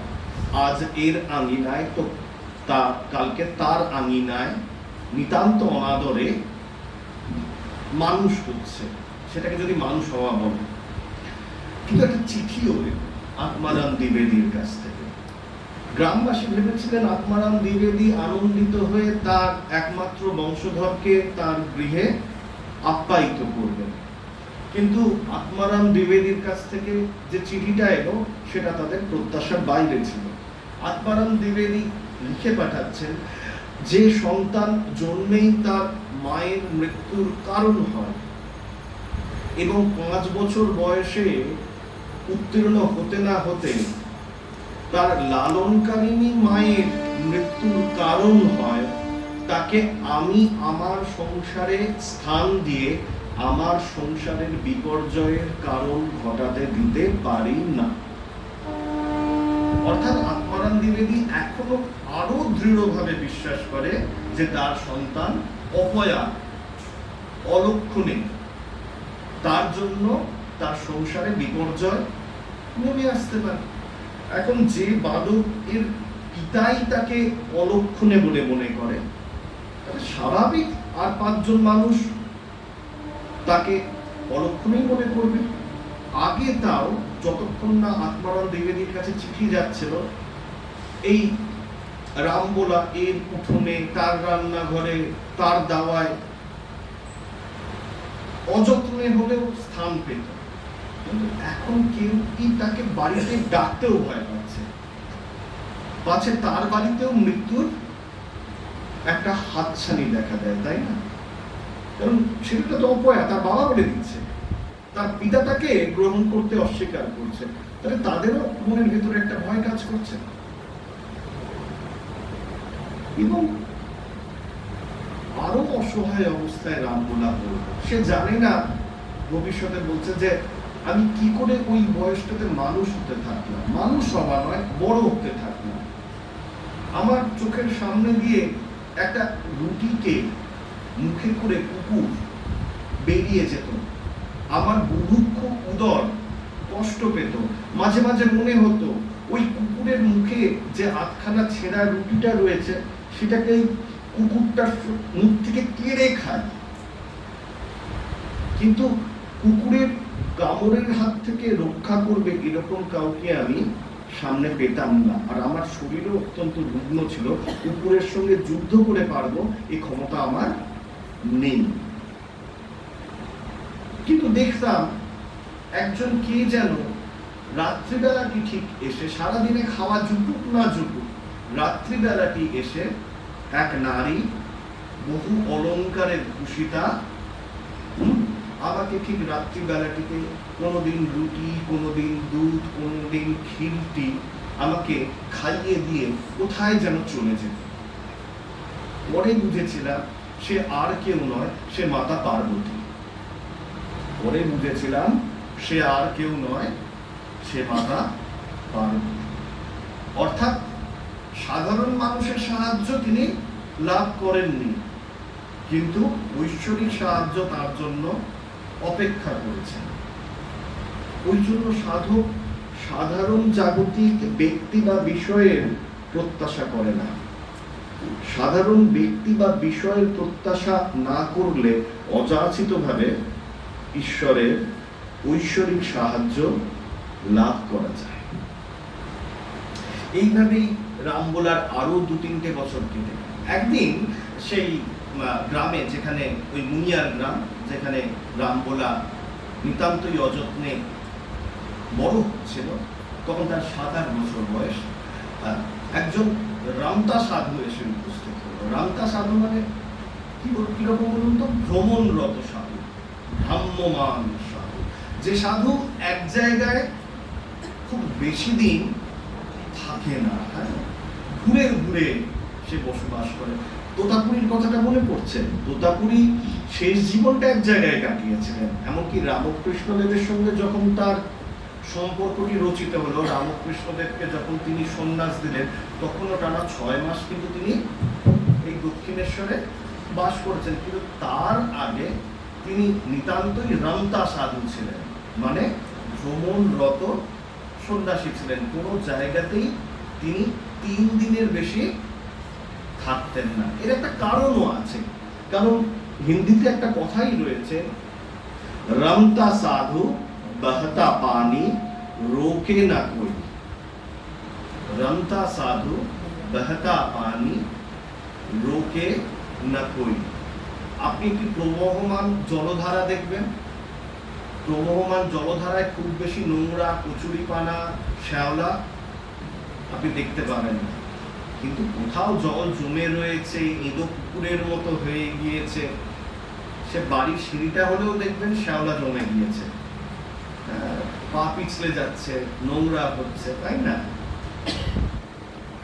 আজ এর আঙিনায় তো কালকে তার আঙিনায় নিতান্ত অনাদরে মানুষ হচ্ছে। সেটাকে যদি মানুষ হওয়া বলে। কিন্তু একটা চিঠিও আত্মারাম দ্বিবেদীর কাছ থেকে। গ্রামবাসী ভেবেছিলেন আত্মারাম দ্বিবেদী আনন্দিত হয়ে তার একমাত্র বংশধরকে তার গৃহে আপ্যায়িত করবেন, কিন্তু আত্মারাম দ্বিবেদীর কাছ থেকে যে চিঠিটা এলো সেটা তাদের প্রত্যাশার বাইরে ছিল। আত্মারাম দ্বিবেদী লিখে পাঠাচ্ছেন যে সন্তান জন্মেই তার মায়ের মৃত্যুর কারণ হয় এবং 5 বছর বয়সে উত্তীর্ণ হতে না হতে তার লালনকারিণী মায়ের মৃত্যুর কারণ হয়, তাকে আমি আমার সংসারে স্থান দিয়ে আমার সংসারের বিপর্যয়ের কারণ ঘটাতে দিতে পারি না। অর্থাৎ আত্মারাম দ্বিবেদী এখনো আরো দৃঢ়ভাবে বিশ্বাস করে যে তার সন্তান অপয়া, অলক্ষণে, তার জন্য তার সংসারে বিপর্যয় নেমে আসতে পারে। এখন যে বালক এর পিতাই তাকে অলক্ষণে বলে মনে করে, তাহলে স্বাভাবিক আর 5 জন মানুষ তাকে অলক্ষণেই মনে করবে। আগে তাও যতক্ষণ না আত্মারাম দ্বিবেদীর কাছে চিঠি যাচ্ছিল, এই রামবোলা এর উঠোনে, তার রান্নাঘরে, তার দাওয়ায় অযত্নে হলেও স্থান পেত। কিন্তু এখন কেউ কি তাকে বাড়িতে ডাকতেও ভয় পাচ্ছে, পাছে তার বাড়িতেও মৃত্যুর একটা হাতছানি দেখা দেয়, তাই না? কারণ সেটা তো অপয়া, তার বাবা বলে দিচ্ছে, তার পিতা তাকে গ্রহণ করতে অস্বীকার করছে, তাহলে তাদেরও মনের ভেতরে একটা ভয় কাজ করছে। এবং আরো অসহায় অবস্থায় রামবোলা হল। সে জানে না, ভবিষ্যতে বলছে যে আমি কি করে ওই বয়সটাতে মানুষ হতে থাকলাম, মানুষ হওয়া নয় বড় হতে থাকলাম। আমার চোখের সামনে দিয়ে একটা রুটিকে মুখে করে কুকুর বেরিয়ে যেত, আমার বুভুক্ষ উদর কষ্ট পেত। মাঝে মাঝে মনে হতো ওই কুকুরের মুখে যে আধখানা ছেঁড়া রুটিটা রয়েছে সেটাকে কুকুরটার মুখ থেকে কেড়ে খায়। কিন্তু কুকুরের কামড়ের হাত থেকে রক্ষা করবে এরকম কাউকে আমি সামনে পেতাম না। আর আমার শরীরও অত্যন্ত রুগ্ন ছিল, কুকুরের সঙ্গে যুদ্ধ করে পারবো এই ক্ষমতা আমার নেই। কিন্তু দেখতাম একজন কে যেন রাত্রিবেলাটি ঠিক এসে, সারাদিনে খাওয়া জুটুক না জুটুক, রাত্রিবেলাটি এসে এক নারী বহু অলংকারের ভূষিতা তাকে ঠিক রাত্রিবেলাটিতে কোনোদিন রুটি, কোনোদিন দুধ, কোনোদিন ক্ষীরটি আমাকে খাইয়ে দিয়ে কোথায় যেন চলে যেত। পরে বুঝেছিলাম সে আর কেউ নয়, সে মাতা পার্বতী। পরে বুঝেছিলাম সে আর কেউ নয়, সে মাতা পার্বতী। অর্থাৎ সাধারণ মানুষের সাহায্য তিনি লাভ করেননি, কিন্তু ঐশ্বরিক সাহায্য তার জন্য অপেক্ষা করেছেন। ওই জন্য সাধক সাধারণ জাগতিক ব্যক্তি বা বিষয়ের প্রত্যাশা করে না। সাধারণ ব্যক্তি বা বিষয়ের প্রত্যাশা না করলে অযাচিতভাবে ঈশ্বরের ঐশ্বরিক সাহায্য লাভ করা যায়। এইভাবেই রামবোলার আরো 2-3টে বছর কেটে। একদিন সেই গ্রামে, যেখানে ওই মুনিয়ার গ্রাম, যেখানে রামবোলা নিতান্তই অযত্নে বড় হচ্ছিল, তখন তার 7-8 বছর বয়স, একজন রামতা সাধু এসে উপস্থিত হলো। রামতা সাধু মানে কিরকম বলুন তো? ভ্রমণরত সাধু, ভ্রাম্যমান সাধু। যে সাধু এক জায়গায় খুব বেশি দিন থাকে না, হ্যাঁ, ঘুরে ঘুরে সে বসবাস করে। তোতাপুরীর কথাটা মনে পড়ছে। তোতাপুরী শেষ জীবনটা এক জায়গায় কাটিয়েছিলেন। এমনকি রামকৃষ্ণদেবের সঙ্গে যখন তার সম্পর্কটি রচিত হলো, রামকৃষ্ণদেবকে যখন তিনি সন্ন্যাস দিলেন, তখনও টানা 6 মাস কিন্তু তিনি এই দক্ষিণেশ্বরে বাস করেছেন। কিন্তু তার আগে তিনি নিতান্তই রামতা সাধু ছিলেন, মানে ভ্রমণরত সন্ন্যাসী ছিলেন। কোনো জায়গাতেই তিনি 3 দিনের বেশি থাকতেন না। এর একটা কারণও আছে, কারণ হিন্দিতে একটা কথাই রয়েছে, রামতা সাধু বহতা পানি রোকে না কোই। রামতা সাধু বহতা পানি রোকে না কোই। আপনি একটি প্রবহমান জলধারা দেখবেন, প্রবহমান জলধারায় খুব বেশি নোংরা, কচুরিপানা, শ্যাওলা আপনি দেখতে পাবেন না। কিন্তু কোথাও জল জমে রয়েছে, এঁদো পুকুরের মতো হয়ে গিয়েছে, সে বাড়ির সিঁড়িটা হলেও দেখবেন শ্যাওলা জমে গিয়েছে, পা পিছলে যাচ্ছে, নোংরা হচ্ছে, তাই না?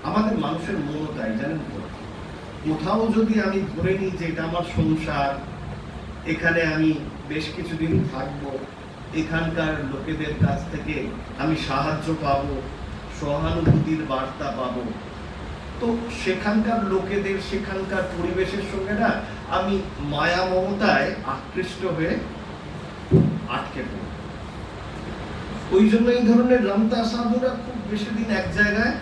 আমাদের মানুষের মনও তাই, জানেন তো। কোথাও যদি আমি ধরে নিই যে এটা আমার সংসার, এখানে আমি বেশ কিছুদিন থাকবো, এখানকার লোকেদের কাছ থেকে আমি সাহায্য পাবো, সহানুভূতির বার্তা পাবো, তো সেখানকার লোকেদের, সেখানকার পরিবেশের সঙ্গে না আমি মায়া মমতায় আকৃষ্ট হয়ে আটকে পড়ব। ওই জন্য এই ধরনের রামতা সাধুরা খুব বেশি দিন এক জায়গায়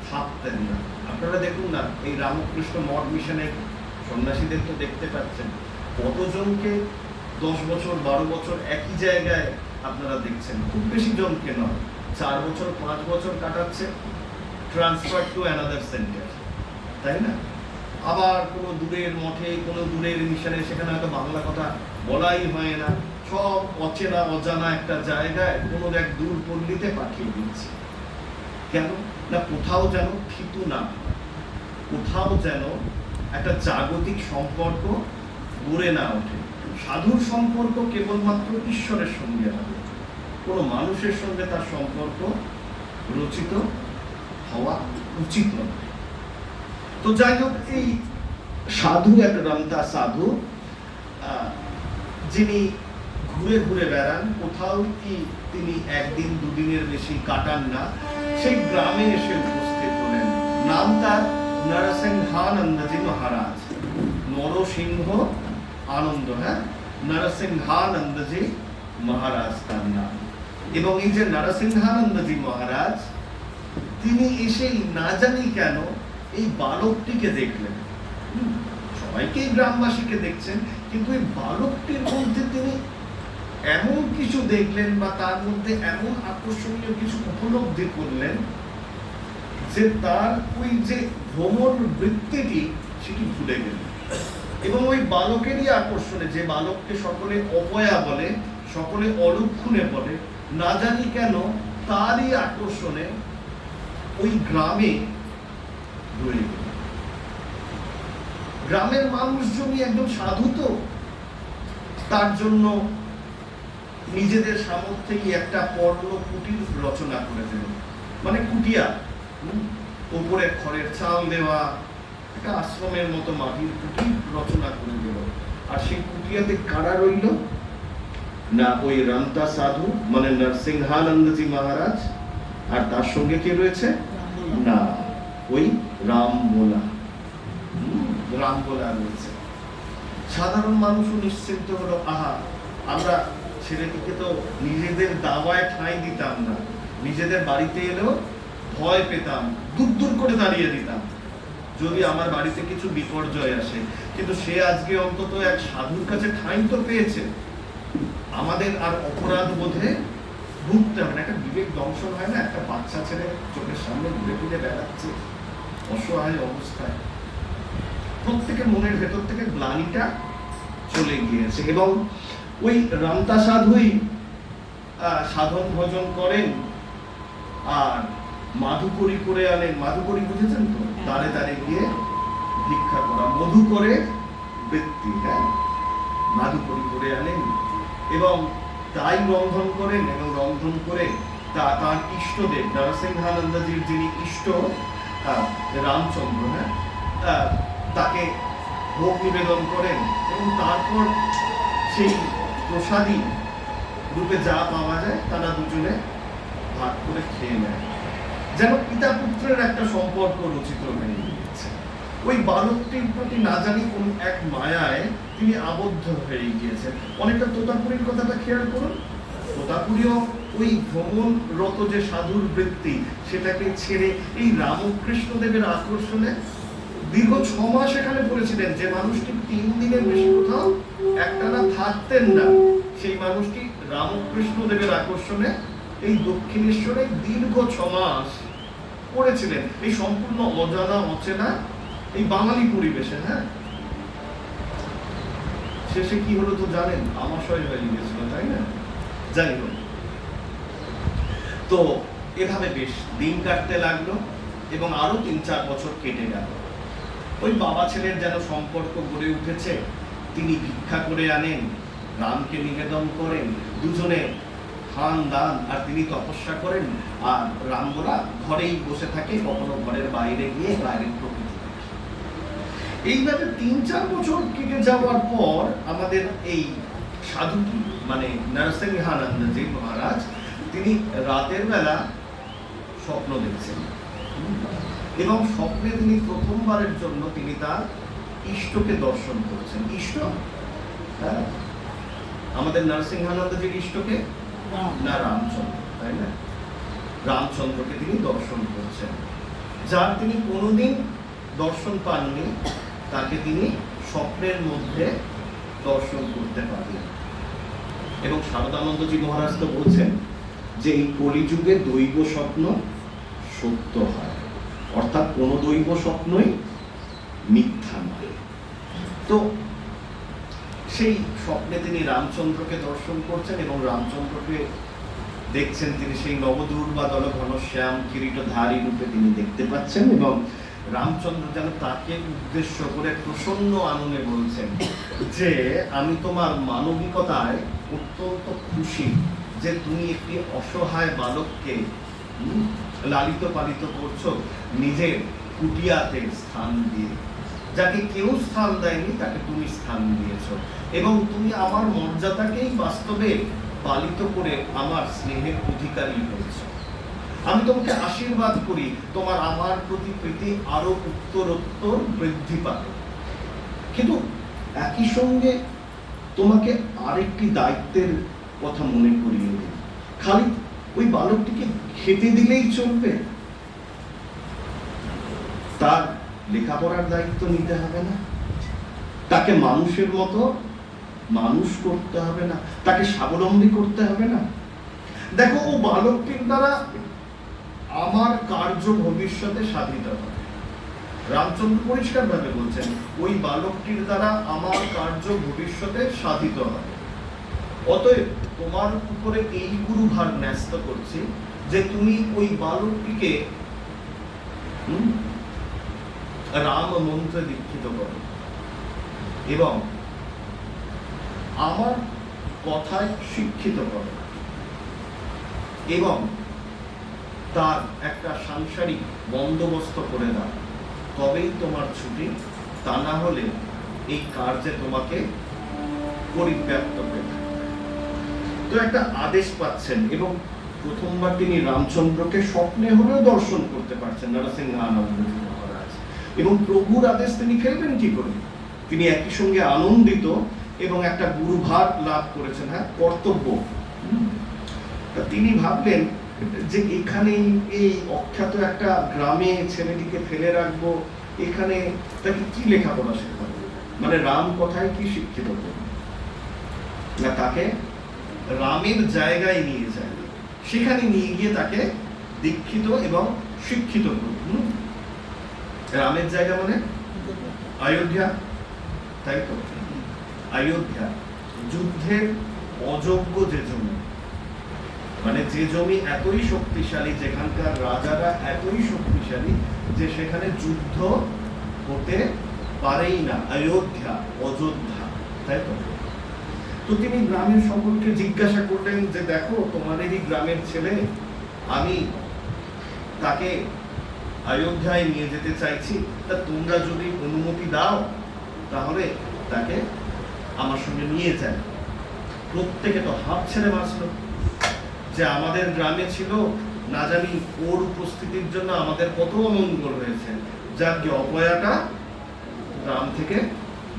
থাকতেন না। আপনারা দেখুন না, এই রামকৃষ্ণ মঠ মিশনের সন্ন্যাসীদের তো দেখতে পাচ্ছেন, কতজনকে 10 বছর 12 বছর একই জায়গায় আপনারা দেখছেন। খুব বেশি জনকে নয়, 4 বছর 5 বছর কাটাচ্ছে, ট্রান্সফার টু অ্যানাদার সেন্টার, তাই না? আবার কোনো দূরের মঠে, কোনো দূরের মিশনে, সেখানে হয়তো বাংলা কথা বলাই হয় না, সব অচেনা অজানা একটা জায়গায় কোনো এক দূর পল্লীতে পাঠিয়ে দিচ্ছে। কেন না? কোথাও যেন থিতু না হয়, কোথাও যেন একটা জাগতিক সম্পর্ক গড়ে না ওঠে। সাধুর সম্পর্ক কেবলমাত্র ঈশ্বরের সঙ্গে হবে, কোনো মানুষের সঙ্গে তার সম্পর্ক রচিত হওয়া উচিত নয়। তো যাই হোক, এই সাধু, এক রামতা সাধু, যিনি ঘুরে ঘুরে বেড়ান, কোথাও কি তিনি 1 দিন 2 দিনের বেশি কাটান না, সেই গ্রামে এসে উপস্থিত হলেন। নাম তার নরসিংহানন্দজি মহারাজ। নরসিংহ আনন্দ, হ্যাঁ, নরসিংহানন্দজি মহারাজ তার নাম। এবং এই যে নরসিংহানন্দজি মহারাজ, তিনি এসেই না জানি কেন এই বালকটিকে দেখলেন। সবাইকেই, গ্রামবাসীকে দেখছেন, কিন্তু এই বালকটির মধ্যে তিনি এমন কিছু দেখলেন বা তার মধ্যে এমন আকর্ষণীয় কিছু উপলব্ধি করলেন যে তার ওই যে ভ্রমণ বৃত্তিটি সেটি ভুলে গেলেন। এবং ওই বালকেরই আকর্ষণে, যে বালককে সকলে অপয়া বলে, সকলে অলক্ষণে বলে, না জানি কেন তারই আকর্ষণে ওই গ্রামে রয়ে গেল। গ্রামের মানুষজনই একজন সাধু, তো তার জন্য নিজেদের সামর্থ্যেই একটা পর্ণ কুটির রচনা করে দিল, মানে কুটিয়া, উপরে খড়ের চাল দেওয়া একটা আশ্রমের মতো মাটির কুটির রচনা করে দিল। আর সেই কুটিয়াতে কারা রইল? না ওই রামতা সাধু মানে নরসিংহানন্দজি মহারাজ, আর তার সঙ্গে কে রয়েছে? না ওই রামবোলা, রামবোলা রয়েছে। সাধারণ মানুষও নিশ্চিন্ত হলো, আহা আমরা ছেলেটিকে তো নিজেদের দাওয়ায় ঠাঁই দিতাম না, নিজেদের বাড়িতে এলেও ভয় পেতাম, দূর দূর করে দাঁড়িয়ে দিতাম যদি আমার বাড়িতে কিছু বিপর্যয় আসে, কিন্তু সে আজকে অন্তত এক সাধুর কাছে ঠাঁই তো পেয়েছে, আমাদের আর অপরাধ বোধে ভুগতে হবে না। একটা বিবেক দংশন হয় না, একটা বাচ্চা ছেলে চোখের সামনে ঘুরে ঘুরে বেড়াচ্ছে অসহায় অবস্থায়, প্রত্যেকের মনের ভেতর থেকে গ্লানিটা চলে গিয়েছে। এবং ওই রামতা সাধুই সাধন ভজন করেন আর মাধুকরী করে আনেন। মাধুকরী বুঝেছেন তো? দাঁড়ে দাঁড়ে গিয়ে ভিক্ষা করা, মধু করে বৃত্তি, হ্যাঁ, মাধুকরী করে আনেন এবং তাই রন্ধন করেন, এবং রন্ধন করে তার ইষ্টদেব নরসিংহানন্দজির যিনি ইষ্ট রামচন্দ্র, হ্যাঁ, তাকে ভোগ নিবেদন করেন এবং তারপর সেই প্রসাদী রূপে যা পাওয়া যায় তারা দুজনে ভাগ করে খেয়ে নেয়, যেন পিতা পুত্রের একটা সম্পর্ক রচিত হয়ে গিয়েছে। ওই বালকটির প্রতি না জানি কোন এক মায়ায় তিনি আবদ্ধ হয়ে গিয়েছেন। অনেকটা তোতাপুরীর কথাটা খেয়াল করুন, তোতাপুরীও ওই ভ্রমণরত যে সাধুর বৃত্তি সেটাকে ছেড়ে এই রামকৃষ্ণ দেবের আকর্ষণে দীর্ঘ 6 মাস এখানে পড়েছিলেন। যে মানুষটি 3 দিনের বেশি কোথাও একটানা থাকতেন না, সেই মানুষটি রামকৃষ্ণ দেবের আকর্ষণে এই দক্ষিণেশ্বরে দীর্ঘ 6 মাস পড়েছিলেন, এই সম্পূর্ণ অজানা অচেনা এই বাঙালি পরিবেশে। হ্যাঁ, শেষে কি হলো তো জানেন? আমাশয় হয়ে গেছিল, তাই না? যাই হোক, তো এভাবে বেশ দিন কাটতে লাগলো এবং আরো 3-4 বছর কেটে গেল। ওই বাবা ছেলের যেন সম্পর্ক গড়ে উঠেছে। তিনি ভিক্ষা করে আনেন, রামকে নিবেদন করেন, দুজনে খান দান, আর তিনি তপস্যা করেন, আর রামবোলা ঘরেই বসে থাকে, কখনো ঘরের বাইরে গিয়ে বাইরের প্রকৃতি দেখে। এইভাবে 3-4 বছর কেটে যাওয়ার পর আমাদের এই সাধুটি মানে নরসিংহানন্দজি মহারাজ তিনি রাতের বেলা স্বপ্ন দেখছেন এবং স্বপ্নে তিনি প্রথমবারের জন্য তিনি তার ইষ্টকে দর্শন করেছেন। ইষ্ট, হ্যাঁ, আমাদের নরসিংহানন্দজির ইষ্টকে না রামচন্দ্র, তাই না? রামচন্দ্রকে তিনি দর্শন করছেন, যার তিনি কোনোদিন দর্শন পাননি, তাকে তিনি স্বপ্নের মধ্যে দর্শন করতে পারলেন। এবং শারদানন্দজি মহারাজ তো বলছেন যে এই কলিযুগে দৈব স্বপ্ন সত্য হয়, অর্থাৎ কোনো দৈব স্বপ্নই মিথ্যা নয়। তো সেই স্বপ্নে তিনি রামচন্দ্রকে দর্শন করছেন এবং রামচন্দ্রকে দেখছেন তিনি সেই নবদূর্বা দল ঘনশ্যাম কিরীটধারী রূপে তিনি দেখতে পাচ্ছেন, এবং রামচন্দ্র যেন তাকে উদ্দেশ্য করে প্রসন্ন আনন্দে বলছেন যে আমি তোমার মানবিকতায় অত্যন্ত খুশি যে তুমি একটি অসহায় বালককে লালিত পালিত করছো নিজের কুটিয়াতে স্থান দিয়ে, যাকে কেউ স্থান দেয়নি তাকে তুমি স্থান দিয়েছো, এবং তুমি আমার মর্যাদাকেই বাস্তবে পালিত করে আমার স্নেহের অধিকারী হয়েছো। আমি তোমাকে আশীর্বাদ করি তোমার আমার প্রতি প্রীতি আরো উত্তরোত্তর বৃদ্ধি পাবে, কিন্তু একই সঙ্গে তোমাকে আরেকটি দায়িত্বের কথা মনে করিয়ে দিই। খালি ওই বালকটিকে খেতে দিলেই চলবে? তার লেখাপড়ার দায়িত্ব নিতে হবে না? তাকে মানুষের মতো মানুষ করতে হবে না? তাকে স্বাবলম্বী করতে হবে না? দেখো, ও বালকটির দ্বারা আমার কার্য ভবিষ্যতে সাধিত হবে। রামচন্দ্র পরিষ্কার ভাবে বলছেন ওই বালকটির দ্বারা আমার কার্য ভবিষ্যতে সাধিত হবে। অতএব তোমার উপরে এই গুরুভার ন্যস্ত করছি যে তুমি ওই বালকটিকে রাম মন্ত্রে দীক্ষিত করো এবং আমার কথায় শিক্ষিত করো এবং তার একটা সাংসারিক বন্দোবস্ত করে দাও, তবেই তোমার ছুটি, তা না হলে এই কার্যে তোমাকে পরিব্যাপ্ত হয়ে থাকবে। তো একটা আদেশ পাচ্ছেন এবং প্রথমবার তিনি রামচন্দ্রকে স্বপ্নে হলেও দর্শন করতে পারছেন নরসিংহানন্দজি মহারাজ, এবং প্রভুর আদেশ তিনি ফেলবেন কি করে? তিনি একই সঙ্গে আনন্দিত এবং একটা গুরুভার লাভ করেছেন, হ্যাঁ, কর্তব্য। তিনি ভাবলেন যে এখানে এই অখ্যাত একটা গ্রামে ছেলেটিকে ফেলে রাখবো, এখানে তাকে কি লেখাপড়া শেখাবো, মানে রাম কথায় কি শিক্ষিত করবো না, তাকে রামের জায়গায় নিয়ে যায়, সেখানে নিয়ে গিয়ে তাকে দীক্ষিত এবং শিক্ষিত করব। রামের জায়গা মানে অযোধ্যা, তাই তো? অযোধ্যা যুদ্ধের অযোগ্য যে জমি, মানে যে জমি এতই শক্তিশালী, যেখানকার রাজারা এতই শক্তিশালী যে সেখানে যুদ্ধ হতে পারেই না, অযোধ্যা, অযোধ্যা, তাই তো? তো তিনি গ্রামের সকলকে জিজ্ঞাসা করলেন যে দেখো, তোমাদেরই গ্রামের ছেলে, আমি তাকে অযোধ্যায় নিয়ে যেতে চাইছি, তা তোমরা যদি অনুমতি দাও তাহলে তাকে আমার সঙ্গে নিয়ে যায়। প্রত্যেকে তো হাত ছেড়ে বাঁচলো যে আমাদের গ্রামে ছিল, না জানি ওর উপস্থিতির জন্য আমাদের কত অমঙ্গল হয়েছে, যার কি অপয়াটা গ্রাম থেকে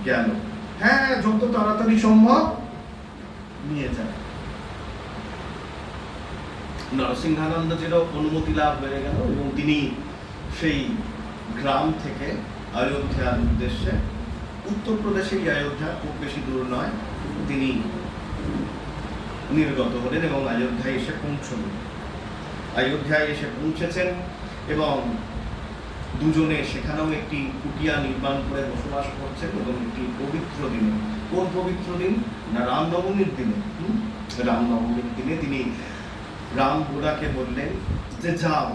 গেল, হ্যাঁ যত তাড়াতাড়ি সম্ভব নিয়ে যায়। নরসিংহানন্দজিরও অনুমতি লাভ হয়ে গেল এবং তিনি সেই গ্রাম থেকে অযোধ্যার উদ্দেশ্যে, উত্তরপ্রদেশেই অযোধ্যা, খুব বেশি দূর নয়, তিনি নির্গত হলেন এবং অযোধ্যায় এসে পৌঁছলেন। অযোধ্যায় এসে পৌঁছেছেন এবং দুজনে সেখানেও একটি কুটিয়া নির্মাণ করে বসবাস করছেন এবং একটি পবিত্র দিনে, কোন পবিত্র দিন না, রামনবমীর দিনে, রামনবমীর দিনে তিনি রাম বুড়াকে বললেন যে যাও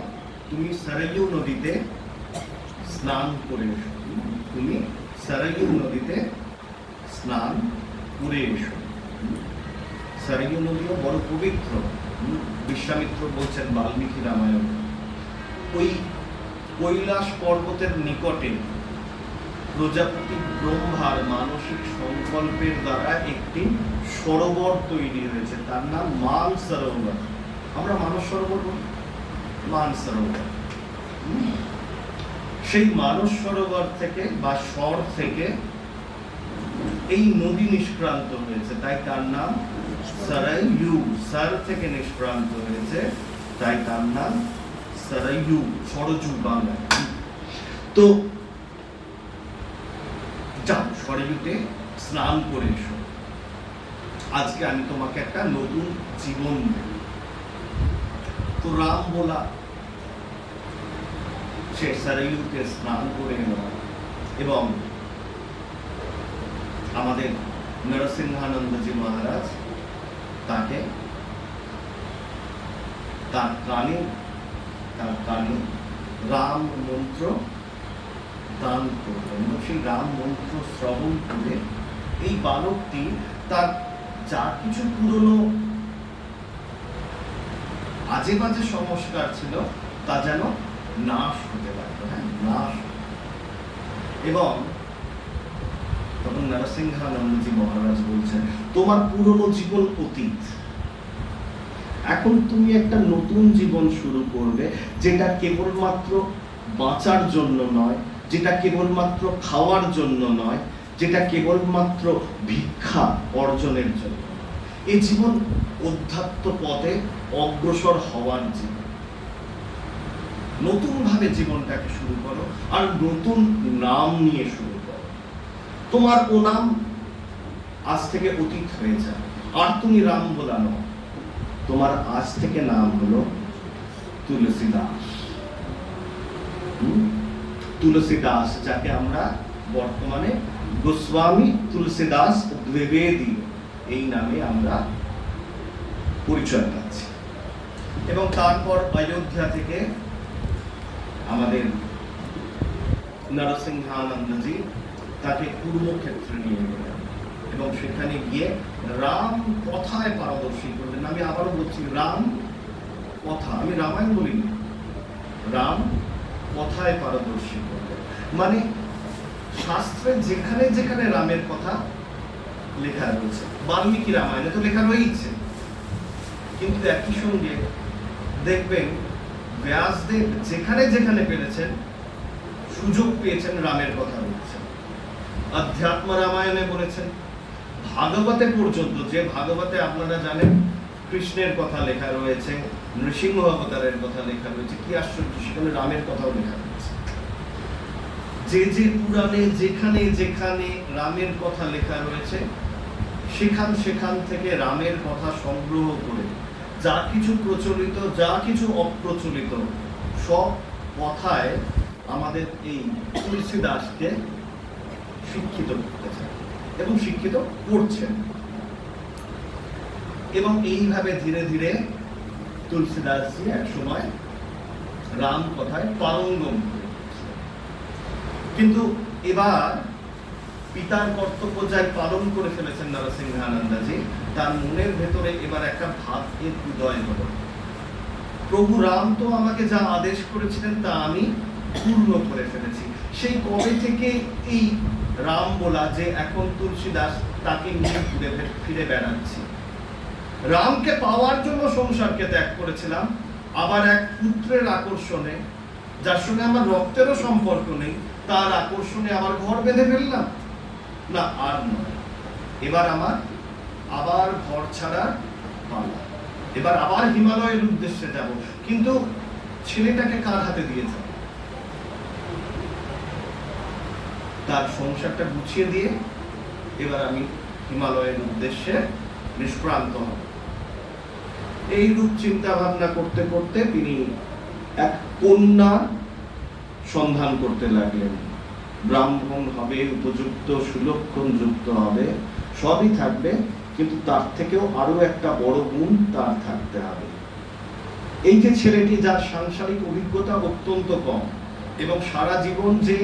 তুমি সরয়ু নদীতে স্নান করে এসো, তুমি সরয়ু নদীতে স্নান করে এসো। সরয়ু নদীও বড় পবিত্র, বিশ্বামিত্র বলছেন বাল্মীকি রামায়ণ। ওই কৈলাস পর্বতের নিকটে প্রজাপতি ব্রহ্মার মানসিক সংকল্পের দ্বারা একটি সরোবর তৈরি হয়েছে, তার নাম মান সরোবর। আমরা মানস সরোবর বলি, মান সরোবর। সেই মানস সরোবর থেকে বা স্বর থেকে এই নদী নিষ্ক্রান্ত হয়েছে, তাই তার নাম সরয়ু। সর থেকে নিষ্ক্রান্ত হয়েছে, তাই তার নাম সরয়ু, সরজু বাংলায়। তো যাও সরয়ুতে স্নান করে এসো, আজকে আমি তোমাকে একটা নতুন জীবন দেব। তো রাম বলা সে সরয়ুতে স্নান করে এলো এবং আমাদের নরসিংহানন্দজি মহারাজ তাকে তার কানে রাম মন্ত্র দান করলেন। সেই রাম মন্ত্র শ্রবণ করে এই বালকটি তার যা কিছু পুরনো আজে বাজে সংস্কার ছিল তা যেন নাশ হতে পারত, হ্যাঁ, নাশ। এবং তখন নরসিংহানন্দজি মহারাজ বলছেন, তোমার পুরনো জীবন অতীত, এখন তুমি একটা নতুন জীবন শুরু করবে, যেটা কেবলমাত্র বাঁচার জন্য নয়, যেটা কেবলমাত্র খাওয়ার জন্য নয়, যেটা কেবলমাত্র ভিক্ষা অর্জনের জন্য। এই জীবন অধ্যাত্ম পথে অগ্রসর হওয়ার জীবন। নতুন ভাবে জীবনটাকে শুরু করো আর নতুন নাম নিয়ে শুরু করো। তোমার ও নাম আজ থেকে অতীত হয়ে যায়, আর তুমি রাম বলা নও, তোমার আজ থেকে নাম হলো তুলসী দাস। তুলসী দাস, যাকে আমরা বর্তমানে গোস্বামী তুলসীদাস দ্বিবেদী এই নামে আমরা পরিচয় পাচ্ছি। এবং তারপর অযোধ্যা থেকে আমাদের নরসিংহানন্দজি তাকে কুরুক্ষেত্রে নিয়ে গেলেন এবং সেখানে গিয়ে রাম কথায় পারদর্শী করলেন। আমি আবারও বলছি, রাম কথা, আমি রামায়ণ বলিনি, রাম কথায় পারদর্শী করলেন। মানে শাস্ত্রে যেখানে যেখানে রামের কথা লেখা রয়েছে, বাল্মীকি রামায়ণে তো লেখা রয়েছে, কিন্তু একই সঙ্গে দেখবেন ব্যাসদেব যেখানে যেখানে পেরেছেন সুযোগ পেয়েছেন রামের কথা বলছেন। অধ্যাত্ম রামায়ণে বলেছেন, ভাগবতে পর্যন্ত, যে ভাগবতে আপনারা জানেন কৃষ্ণের কথা লেখা রয়েছে, নৃসিংহ অবতারের কথা লেখা রয়েছে, কি আশ্চর্য, সেখানে রামের কথাও লেখা রয়েছে। যে যে পুরাণে যেখানে যেখানে রামের কথা লেখা রয়েছে সেখান সেখান থেকে রামের কথা সংগ্রহ করে যা কিছু প্রচলিত, যা কিছু অপ্রচলিত, সব কথায় আমাদের এই তুলসীদাসকে শিক্ষিত করতে চায় এবং শিক্ষিত করছেন। এবং এইভাবে ধীরে ধীরে তুলসীদাসজি এক সময় রাম কথায় পারঙ্গম। কিন্তু এবার পিতার কর্তব্য যাই পালন করে ফেলেছেন নরসিংহানন্দজি, তার মনের ভেতরে এবার একটা ভাবের উদয় হলো, প্রভু রাম তো আমাকে যা আদেশ করেছিলেন তা আমি পূর্ণ করে ফেলেছি। সেই কবে থেকে এই রাম বলা, যে এখন তুলসীদাস তাকে নিয়ে ঘুরে ফিরে বেড়াচ্ছি। রামকে পাওয়ার জন্য সংসারকে ত্যাগ করেছিলাম, আবার এক পুত্রের আকর্ষণে, যার সঙ্গে আমার রক্তেরও সম্পর্ক নেই, তার আকর্ষণে আবার ঘর বেঁধে ফেললাম না, আর নয়। এবার আমার আবার ঘর ছাড়ার পালা, এবার আবার হিমালয়ের উদ্দেশ্যে যাব। কিন্তু ছেলেটাকে কার হাতে দিয়েছে? তার সংসারটা গুছিয়ে দিয়ে এবার আমি হিমালয়ের উদ্দেশ্যে নিষ্ক্রান্ত হব। এইরূপ চিন্তা ভাবনা করতে করতে তিনি এক কন্যা সন্ধান করতে লাগলেন। ব্রাহ্মণ হবে, উপযুক্ত সুলক্ষণ যুক্ত হবে, সবই থাকবে, কিন্তু তার থেকেও আরো একটা বড় গুণ তার থাকতে হবে। এই যে ছেলেটি, যার সাংসারিক অভিজ্ঞতা অত্যন্ত কম এবং সারা জীবন যে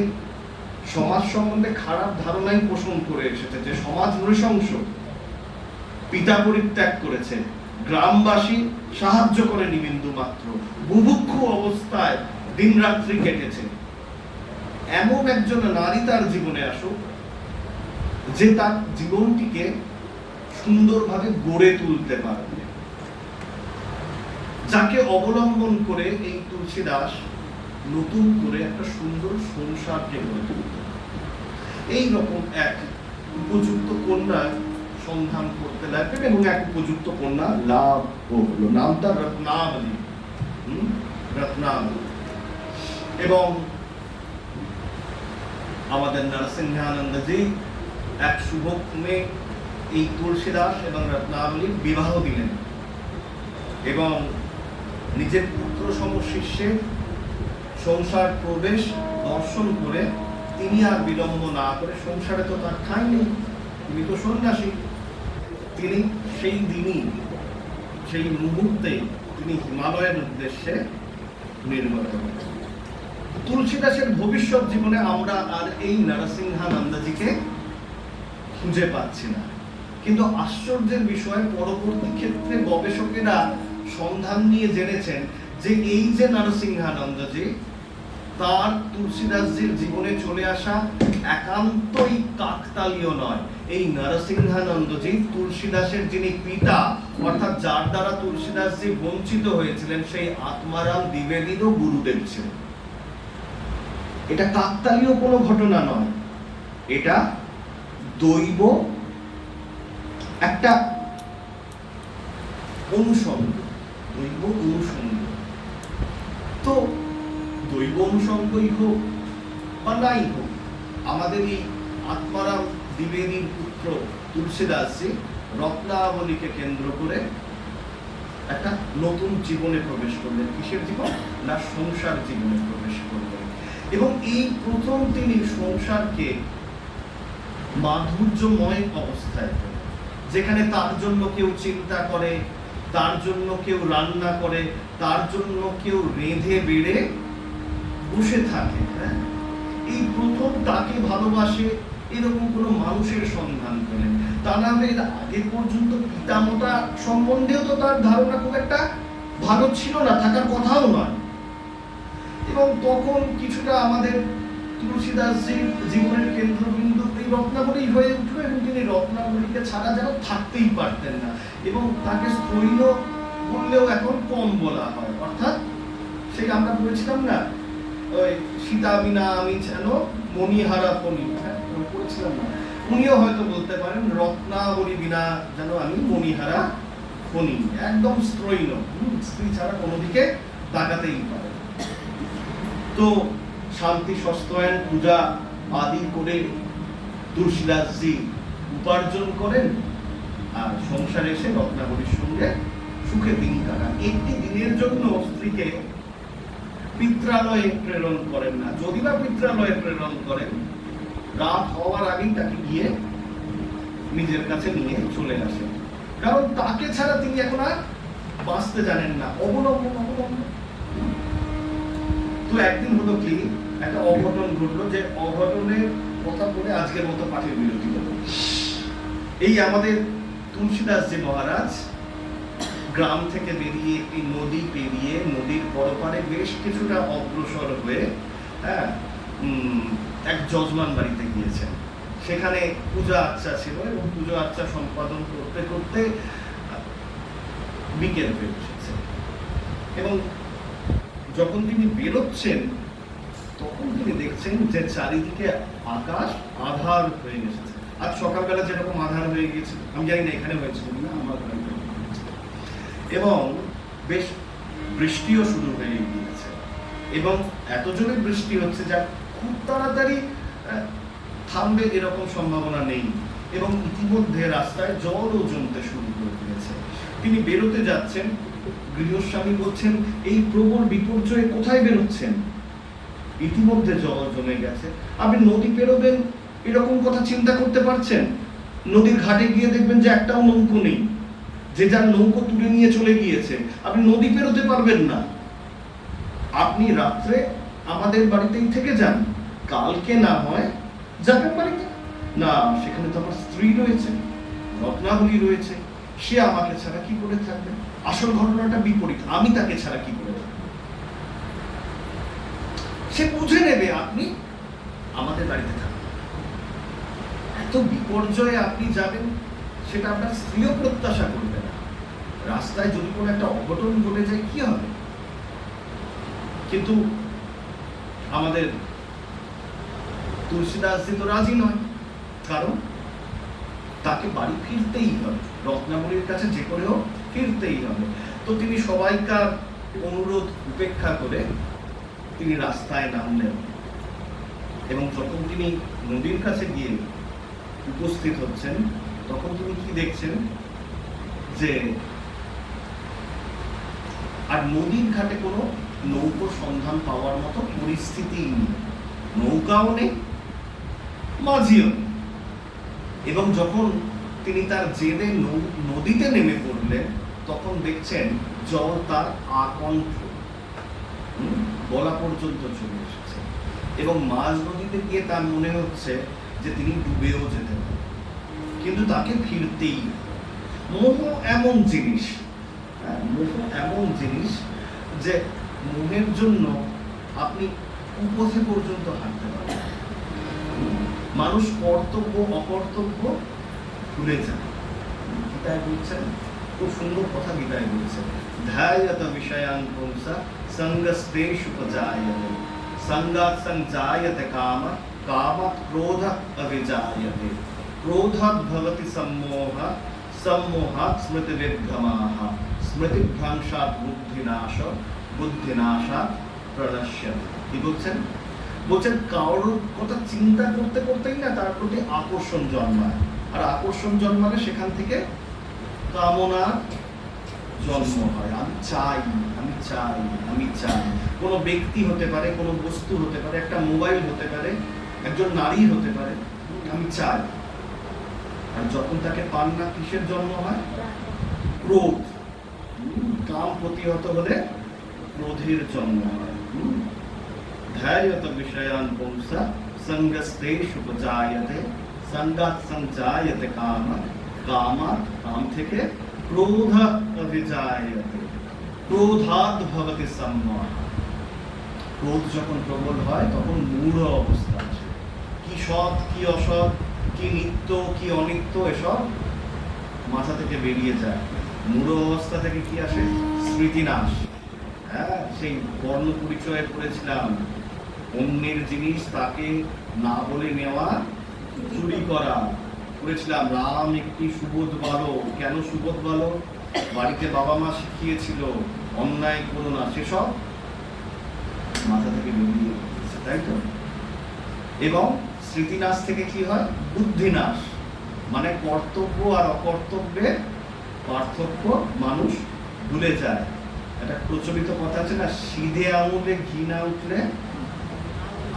সমাজ সম্বন্ধে খারাপ ধারণাই পোষণ করে এসেছে, যে সমাজ নৃশংস, পিতা পরিত্যাগ করেছে, গ্রামবাসী সাহায্য করেনি বিন্দু মাত্র, বুভুক্ষু অবস্থায় দিনরাত্রি কেটেছে, এমন একজন নারী তার জীবনে আসুক যে তার জীবনটিকে সুন্দরভাবে গড়ে তুলতে পারবে, যাকে অবলম্বন করে এই তুলসীদাস নতুন করে একটা সুন্দর সংসারকে গড়ে তুলতে। এইরকম এক উপযুক্ত কন্যার সন্ধান করতে লাগবেন এবং এক উপযুক্ত কন্যা লাভ হলো। নামটা রত্নাবলী, রত্নাবলী। এবং আমাদের নরসিংহানন্দজি এক শুভক্রমে এই তুলসীদাস এবং রত্নাবলীর বিবাহ দিলেন এবং নিজের পুত্র সম শিষ্যের সংসার প্রবেশ দর্শন করে তিনি আর বিলম্ব না করে, সংসারে তো তার ঠাঁই নেই, তিনি তো সন্ন্যাসী, তিনি সেই দিনই, সেই মুহূর্তে তিনি হিমালয়ের উদ্দেশ্যে নির্গত হলেন। তুলসীদাসের ভবিষ্যৎ জীবনে আমরা আর এই নরসিংহানন্দজিকে খুঁজে পাচ্ছি না, কিন্তু আশ্চর্যের বিষয় পরবর্তী ক্ষেত্রে গবেষকেরা সন্ধান নিয়ে জেনেছেন যে এই যে নরসিংহানন্দজি, তার তুলসীদাসজির জীবনে চলে আসা একান্তই কাকতালীয় নয়। এই নরসিংহানন্দজি তুলসীদাসের যিনি পিতা, অর্থাৎ যার দ্বারা তুলসীদাসজি বঞ্চিত হয়েছিলেন, সেই আত্মারাম দ্বিবেদীরও গুরুদেব ছিলেন। এটা কাকতালীয় কোনো ঘটনা নয়, এটা দৈব একটা অনুসঙ্গ, দৈব অনুসঙ্গ। তো দৈব অনুসঙ্গই হোক বা নাই হোক, আমাদের এই আত্মারাম দ্বিবেদীর পুত্র তুলসীদাসজি রত্নাবলীকে কেন্দ্র করে একটা নতুন জীবনে প্রবেশ করলেন। কিসের জীবন? না, সংসার জীবনে প্রবেশ করলেন। এবং এই প্রথম তিনি সংসারকে মাধুর্যময় অবস্থায় পেলেন, যেখানে তার জন্য কেউ চিন্তা করে, তার জন্য কেউ রান্না করে, তার জন্য কেউ রেঁধে বেড়ে বসে থাকে। হ্যাঁ, এই প্রথম তাকে ভালোবাসে এরকম কোনো মানুষের সন্ধান পেলেন। তা না হলে এর আগে পর্যন্ত পিতামাতা সম্বন্ধেও তো তার ধারণা খুব একটা ভালো ছিল না, থাকার কথাও নয়। এবং তখন কিছুটা আমাদের তুলসীদাসজির জীবনের কেন্দ্রবিন্দু এই রত্নাবলী হয়ে উঠলো, এবং তিনি রত্নাবলীকে ছাড়া যেন থাকতেই পারতেন না, এবং তাকে স্ত্রৈণ বললেও এখন কম বলা হয়। অর্থাৎ সেই আমরা বলেছিলাম না, ওই সীতা বিনা আমি যেন মণিহারা ফণি, পড়েছিলাম না, উনিও হয়তো বলতে পারেন রত্নাবলী বিনা যেন আমি মণিহারা ফণি, একদম স্ত্রৈণ, স্ত্রী ছাড়া কোনো দিকে তাকাতেই পারে। তো শান্তি সস্তায়ন পূজা আদি করে তুলসীদাসজি উপার্জন করেন, আর সংসারে এসে রত্নাবলীর সঙ্গে সুখে দিন কাটান। একটি দিনের জন্য স্ত্রীকে পিত্রালয়ে প্রেরণ করেন না, যদি বা পিত্রালয়ে প্রেরণ করেন, রাত হওয়ার আগেই তাকে গিয়ে নিজের কাছে নিয়ে চলে আসেন, কারণ তাকে ছাড়া তিনি এখন আর বাঁচতে জানেন না। অবলম্বন অবলম্বন। তো একদিন হলো কি, একটা অঘটন ঘটলো, যে অঘটনের কথা বলে আজকের মতো পাঠের বিরতি হলো। এই আমাদের তুলসীদাসজি মহারাজ গ্রাম থেকে বেরিয়ে এই নদী পেরিয়ে নদীর পরপারে বেশ কিছুটা অগ্রসর হয়ে এক যজমান বাড়িতে গিয়েছেন। সেখানে পূজা আর্চা ছিল, এবং পূজা আর্চা সম্পাদন করতে করতে বিকেল হয়ে এসেছে। এবং যখন তিনি বেরোচ্ছেন, তখন তিনি দেখছেন যে চারিদিকে আকাশ আধার হয়ে এসেছে। আজ সকালবেলা যেরকম আধার হয়ে গিয়েছে, আমি জানি না এখানে হয়েছিল না, আমার এবং বেশ বৃষ্টিও শুরু হয়ে গিয়েছে, এবং এত জোরে বৃষ্টি হচ্ছে যা খুব তাড়াতাড়ি থামবে এরকম সম্ভাবনা নেই, এবং ইতিমধ্যে রাস্তায় জলও জমতে শুরু করে দিয়েছে। তিনি বেরোতে যাচ্ছেন, গৃহস্বামী বলছেন, এই প্রবল বিপর্যয়ে কোথায় বেরোচ্ছেন? ইতিমধ্যে জল জমে গেছে, আপনি নদী পেরোবেন এরকম কথা চিন্তা করতে পারছেন? নদীর ঘাটে গিয়ে দেখবেন যে একটাও নৌকো নেই, যে যার নৌকো তুলে নিয়ে চলে গিয়েছে, আপনি নদী পেরোতে পারবেন না। আপনি রাত্রে আমাদের বাড়িতেই থেকে যান, কালকে না হয় যাবেন বাড়িতে। না, সেখানে তো আমার স্ত্রী রয়েছে, রত্নাবলী রয়েছে, সে আমাকে ছাড়া কি করে থাকবে? আসল ঘটনাটা বিপরীত, আমি তাকে ছাড়া কি করে থাকবো? সে বুঝে নেবে আপনি আমাদের বাড়িতে থাকবেন। এত বিপর্যয়ে আপনি যাবেন, সেটা আপনার স্ত্রীও প্রত্যাশা করবে না। রাস্তায় যদি কোনো একটা অঘটন ঘটে যায় কি হবে? কিন্তু আমাদের তুলসীদাসজি তো রাজি নয়, কারণ তাকে বাড়ি ফিরতেই হবে, রত্নাবলীর কাছে যে করে হোক ফিরতেই হবে। তো তিনি সবাইকার অনুরোধ উপেক্ষা করে তিনি রাস্তায় নামলেন, এবং যখন তিনি নদীর কাছে গিয়ে উপস্থিত হচ্ছেন, তখন তিনি কি দেখছেন যে আর নদীর ঘাটে কোনো নৌকো সন্ধান পাওয়ার মতো পরিস্থিতি নেই, নৌকাও নেই, মাঝিও নেই। এবং যখন তিনি তার জেদে নদীতে নেমে পড়লেন, তখন দেখছেন জল তার আকণ্ঠ গলা পর্যন্ত চলে এসেছে, এবং মাঝ নদীতে গিয়ে তার মনে হচ্ছে যে তিনি ডুবেও যেতে পারেন, কিন্তু তাকে ফিরতেই। মোহ এমন জিনিস, মোহ এমন জিনিস যে মোহের জন্য আপনি কুপথে পর্যন্ত হাঁটতে পারেন। মানুষ কর্তব্য অকর্তব্য ভুলে যায়। গীতায় বলছেন, খুব সুন্দর কথা গীতায় বলছেন, ধ্যায়ত বিষয়ান পুংসা সঙ্গস্তেষু উপজায়তে সঙ্গাৎ সংজায়তে কাম কামাৎ ক্রোধাৎ অভিজায়তে ক্রোধাৎ ভবতি সম্মোহ সম্মোহাৎ স্মৃতি বিভ্রমাঃ স্মৃতি ভ্রংশাৎ বুদ্ধিনাশ বুদ্ধিনাশাৎ প্রণশ্যতি। কি বলছেন? বলছেন কারোর কথা চিন্তা করতে করতেই না তার প্রতি আকর্ষণ জন্মায়, আর আকর্ষণ জন্মালে সেখান থেকে কামনা জন্ম হয়। আমি চাই, আমি চাই, আমি চাই। কোনো ব্যক্তি হতে পারে, কোনো বস্তু হতে পারে, একটা মোবাইল হতে পারে, একজন নারী হতে পারে, আমি চাই। আর যখন তাকে পান না, কিসের জন্ম হয়? ক্রোধ। কাম প্রতিহত হলে ক্রোধের জন্ম হয়। ধ্যায়ত বিষয়ান পুংসা সঙ্গস্তেষু উপজায়তে সঙ্গাৎ সঞ্জায়তে কামাৎ, কামাৎ কাম থেকে, ক্রোধাৎ অভিজায়তে, ক্রোধাৎ ভবতি সম্মোহঃ। ক্রোধ যখন প্রবল হয় তখন মূঢ় অবস্থা আসে। কি সৎ কি অসৎ, কি নিত্য কি অনিত্য, এসব মাথা থেকে বেরিয়ে যায়। মূঢ় অবস্থা থেকে কি আসে? স্মৃতিনাশ। হ্যাঁ, সেই বর্ণ পরিচয়ে পড়েছিলাম, অন্যের জিনিস তাকে না বলে নেওয়া, চুরি করা। পড়েছিলাম রাম একটি সুবোধ বালক। কেন সুবোধ বালক? বাড়িতে বাবা মা শিখিয়েছিল অন্যায় করো না, সেসব মাথা থেকে বেরিয়ে গেছে, তাই তো? এবং স্মৃতিনাশ থেকে কি হয়? বুদ্ধিনাশ। মানে কর্তব্য আর অকর্তব্যের পার্থক্য মানুষ ভুলে যায়। একটা প্রচলিত কথা আছে না, সিধে আঙুলে ঘি না উঠলে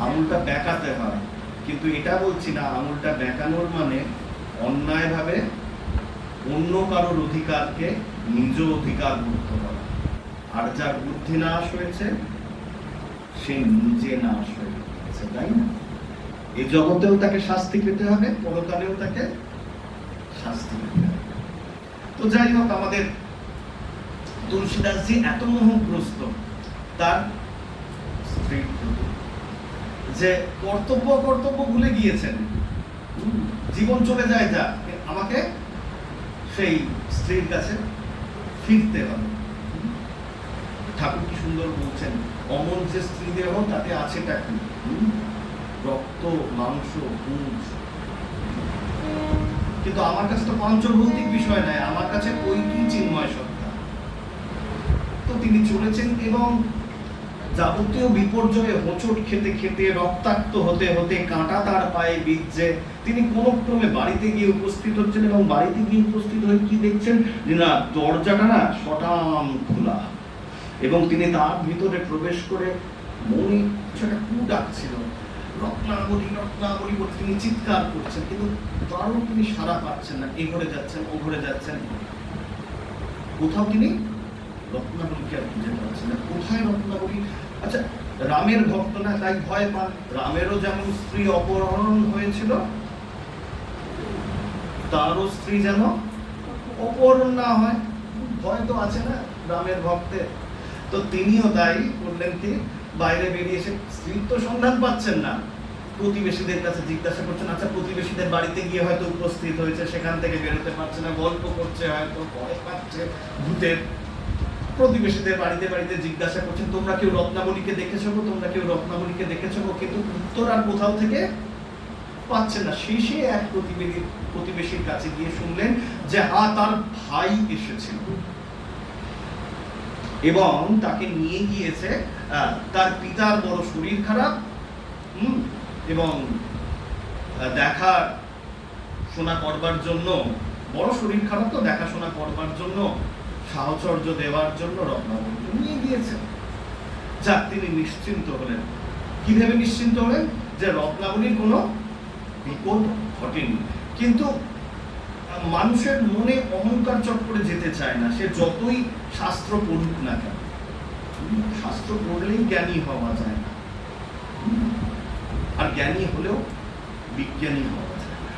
আঙুলটা বেঁকাতে হয়। কিন্তু এটা বলছি না আঙুলটা বেঁকানোর মানে অন্যায়ভাবে অন্য কারোর অধিকারকে নিজ অধিকার করতে করা। আর যার বুদ্ধি নাশ হয়েছে সে নিজে নাশ হয়ে গেছে, তাই না? এই জগতেও তাকে শাস্তি পেতে হবে, পরকালেও তাকে শাস্তি পেতে হবে। তো যাই হোক, আমাদের তুলসীদাসজি এত মোহগ্রস্ত তার স্ত্রীর প্রতি যে কর্তব্য কর্তব্য ভুলে গিয়েছেন। জীবন চলে যায় যা, আমাকে সেই স্ত্রীর কাছে ফিরতে হবে। ঠাকুর কি সুন্দর বলছেন, অমন যে স্ত্রী দেহ তাতে আছেটা কি? রক্ত মাংস পুঁজ। কিন্তু আমার কাছে তো পঞ্চভৌতিক বিষয় নয়, আমার কাছে ওইটি চিন্ময় সত্তা। তো তিনি চলেছেন এবং যাবতীয় বিপর্যয়ে হোঁচট খেতে খেতে, রক্তাক্ত হতে হতে, কাঁটা তার পায়ে বিঁধছে, তিনি কোনো ক্রমে বাড়িতে গিয়ে উপস্থিত হচ্ছেন। এবং বাড়িতে গিয়ে উপস্থিত হয়ে কি দেখছেন? না, দরজাটা না শটান খোলা। এবং তিনি তার ভিতরে প্রবেশ করে মনে একটা কু ডাকছিল, রত্নাবলী রত্নাবলী বলে তিনি চিৎকার করছেন, কিন্তু তারও তিনি সাড়া পাচ্ছেন না। এ ঘরে যাচ্ছেন, ও ঘরে যাচ্ছেন, কোথাও তিনি রত্নাবলীকে আর খুঁজে পাচ্ছেন না। কোথায় রত্নাবলী? আচ্ছা, রামের ভক্ত না, তাই ভয় পান। রামেরও যেমন স্ত্রী অপহরণ হয়েছিল, তারও স্ত্রী যেন অপহরণ না হয়, ভয় তো আছে না রামের ভক্তের। তো তিনিও তাই করলেন কি, বাইরে বেরিয়ে এসে স্ত্রীর তো সন্ধান পাচ্ছেন না, প্রতিবেশীদের কাছে জিজ্ঞাসা করছেন। আচ্ছা, প্রতিবেশীদের বাড়িতে গিয়ে হয়তো উপস্থিত হয়েছে, সেখান থেকে বেরোতে পারছে না, গল্প করছে, হয়তো ভয় পাচ্ছে ভূতের। প্রতিবেশীদের বাড়িতে বাড়িতে জিজ্ঞাসা করছেন, তোমরা কেউ রত্নাবলীকে দেখেছো গো, তোমরা কেউ রত্নাবলীকে দেখেছো গো? কিন্তু উত্তর আর কোথাও থেকে পাচ্ছেন না। শেষে এক প্রতিবেশীর কাছে গিয়ে শুনলেন যে তার ভাই এসেছিল এবং তাকে নিয়ে গিয়েছে। তার পিতার বড় শরীর খারাপ, এবং দেখা শোনা করবার জন্য, বড় শরীর খারাপ তো দেখাশোনা করবার জন্য, সাহচর্য দেওয়ার জন্য রত্নাবলীকে নিয়ে গিয়েছেন। যাক, তিনি নিশ্চিন্ত হলেন। কি ভেবে নিশ্চিন্ত হলেন? যে রত্নাবলীর কোনো বিপদ ঘটেনি। কিন্তু মানুষের মনে অহংকার চট করে যেতে চায় না, সে যতই শাস্ত্র পড়ুক না কেন। শাস্ত্র পড়লেই জ্ঞানী হওয়া যায় না, আর জ্ঞানী হলেও বিজ্ঞানী হওয়া যায় না।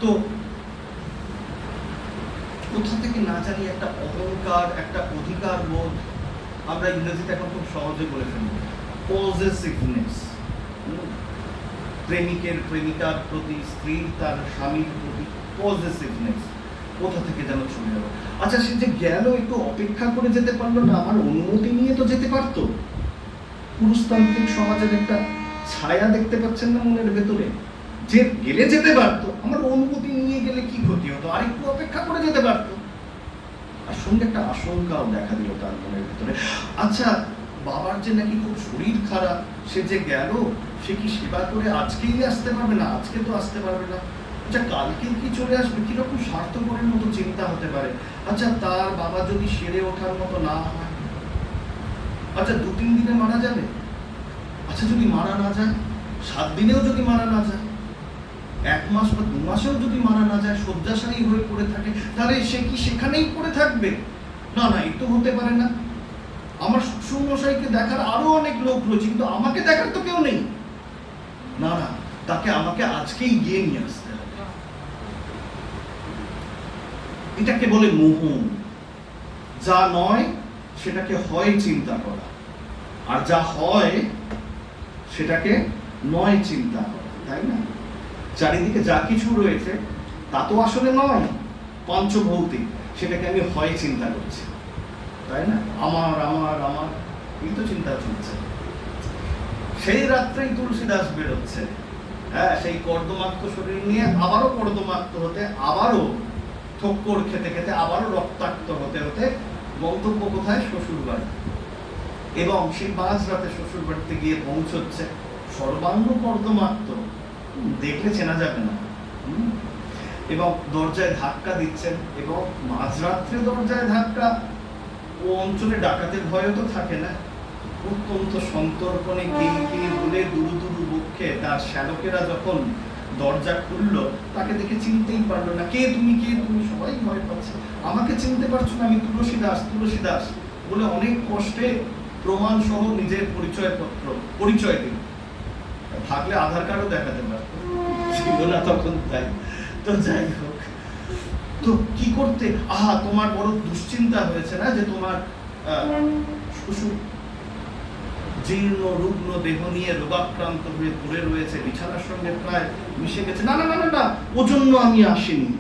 তো কোথা থেকে না জানি একটা অহংকার, একটা অধিকার বোধ, আমরা ইংরেজিতে এখন খুব সহজে বলে ফেলি পজেসিভনেস। প্রেমিকের প্রেমিকার প্রতি, স্ত্রীর তার স্বামীর প্রতি পজেসিভনেস কোথা থেকে যেন চলে গেল। আচ্ছা, সে যে গেল, একটু অপেক্ষা করে যেতে পারলো না? আমার অনুমতি নিয়ে তো যেতে পারতো। পুরুষতান্ত্রিক সমাজের একটা ছায়া দেখতে পাচ্ছেন না মনের ভেতরে? যে গেলে যেতে পারতো, আমার অনুমতি নিয়ে গেলে কি ক্ষতি হতো? আর একটু অপেক্ষা করে যেতে পারতো। আর সঙ্গে একটা আশঙ্কাও দেখা দিল তার মনের ভেতরে। আচ্ছা, বাবার যে নাকি খুব শরীর খারাপ, সে যে গেল, সে কি সেবা করে আজকেই আসতে পারবে না? আজকে তো আসতে পারবে না। আচ্ছা, কালকে কি চলে আসবে? কিরকম স্বার্থপরের মতো চিন্তা হতে পারে। আচ্ছা, তার বাবা যদি সেরে ওঠার মতো না হয়, আচ্ছা 2-3 দিনে মারা যাবে। আচ্ছা, যদি মারা না যায়, 7 দিনেও যদি মারা না যায়, 1 মাস বা 2 মাসেও যদি মারা না যায়, শয্যাশায়ী হয়ে পড়ে থাকে, তাহলে সে কি সেখানেই পড়ে থাকবে? না না, এই তো হতে পারে না। আমার শ্বশুরমশাইকে দেখার আরো অনেক লোক রয়েছে, কিন্তু আমাকে দেখার তো কেউ নেই। না না, তাকে আমাকে আজকেই গিয়ে নিয়ে আসতে হবে। এটাকে বলে মোহ। যা নয় সেটাকে হয় চিন্তা করা, আর যা হয় সেটাকে নয় চিন্তা করা, তাই না? চারিদিকে যা কিছু রয়েছে তা তো আসলে নয়, পঞ্চভৌতিক, সেটাকে আমি হয় চিন্তা করছি, তাই না? আমার আমার আমার এই তো চিন্তা চলছে। সেই রাত্রেই তুলসীদাস বেরোচ্ছে, হ্যাঁ, সেই কর্দমাক্ত শরীর নিয়ে আবারও কর্দমাক্ত হতে, আবারও ঠক্কর খেতে খেতে, আবারও রক্তাক্ত হতে হতে গন্তব্য কোথায়? শ্বশুর বাড়ি। এবং সেই মাঝরাতে শ্বশুর বাড়িতে গিয়ে পৌঁছচ্ছে সর্বাঙ্গ কর্দমাক্ত, দেখলে চেনা যাবে না। এবং দরজায় ধাক্কা দিচ্ছেন, এবং মাঝরাত্রে দরজায় ধাক্কা, ও অঞ্চলে ডাকাতের ভয়ও তো থাকে না। অত্যন্ত সন্তর্পণে কে বলে দুরু দুরু বক্ষে তার শ্যালকেরা যখন দরজা খুললো, তাকে দেখে চিনতেই পারলো না। কে তুমি, কে তুমি? সবাই ভয় পাচ্ছে। আমাকে চিনতে পারছো না? আমি তুলসীদাস, তুলসীদাস বলে অনেক কষ্টে প্রমাণ সহ নিজের পরিচয় দিল। থাকলে আধার কার্ডও দেখাতে পারত, ছিল না তখন, তাই। তো যাই হোক, তো কি করতে? আহা, তোমার বড় দুশ্চিন্তা হয়েছে না যে তোমার শ্বশুর জীর্ণ রুগ্ন দেহ নিয়ে রোগাক্রান্ত হয়ে পড়ে রয়েছে, বিছানার সঙ্গে প্রায় মিশে গেছে। না না না না না, ওজন্য আমি আসিনি।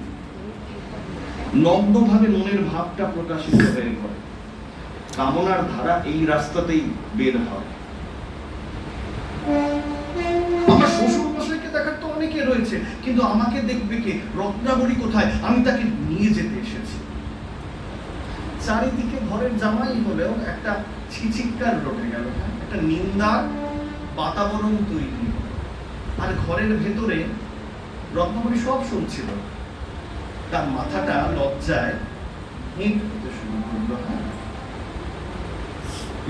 নগ্নভাবে মনের ভাবটা প্রকাশিত হয়ে পড়ে। কামনার ধারা এই রাস্তাতেই বের হয়। আমার শ্বশুর মশাইকে দেখার তো অনেকে রয়েছে, কিন্তু আমাকে দেখবে কে? রত্নাবলী কোথায়? আমি তাকে নিয়ে যেতে এসেছি। চারিদিকে ঘরের জামাই হলেও একটা ছিচিৎকার রটে গেল, একটা নিন্দার বাতাবরণ তৈরি। আর ঘরের ভেতরে রত্নাবলী সব শুনছিল। তার মাথাটা লজ্জায় হেঁট হতে শুরু করলো।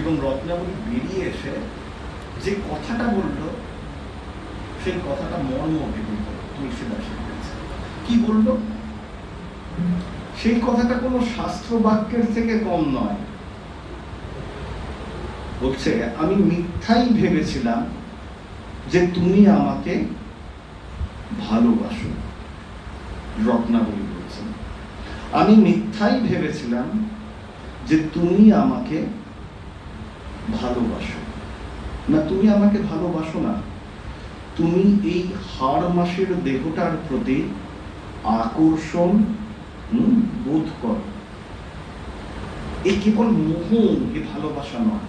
এবং রত্নাবলী বেরিয়ে এসে যে কথাটা বলল, সেই কথাটা মর্ম ভেবে তুলসীদাসের কাছে। কি বলল? সেই কথাটা কোনো শাস্ত্র বাক্যের থেকে কম নয়। বলছে, আমি মিথ্যাই ভেবেছিলাম যে তুমি আমাকে ভালোবাসো। রত্নাবলী বলছেন, আমি মিথ্যাই ভেবেছিলাম যে তুমি আমাকে ভালোবাসো। না, তুমি আমাকে ভালোবাসো না। তুমি এই হাড় মাসের দেহটার প্রতি আকর্ষণ বোধ করো। এই কেবল মোহ, এ ভালোবাসা নয়।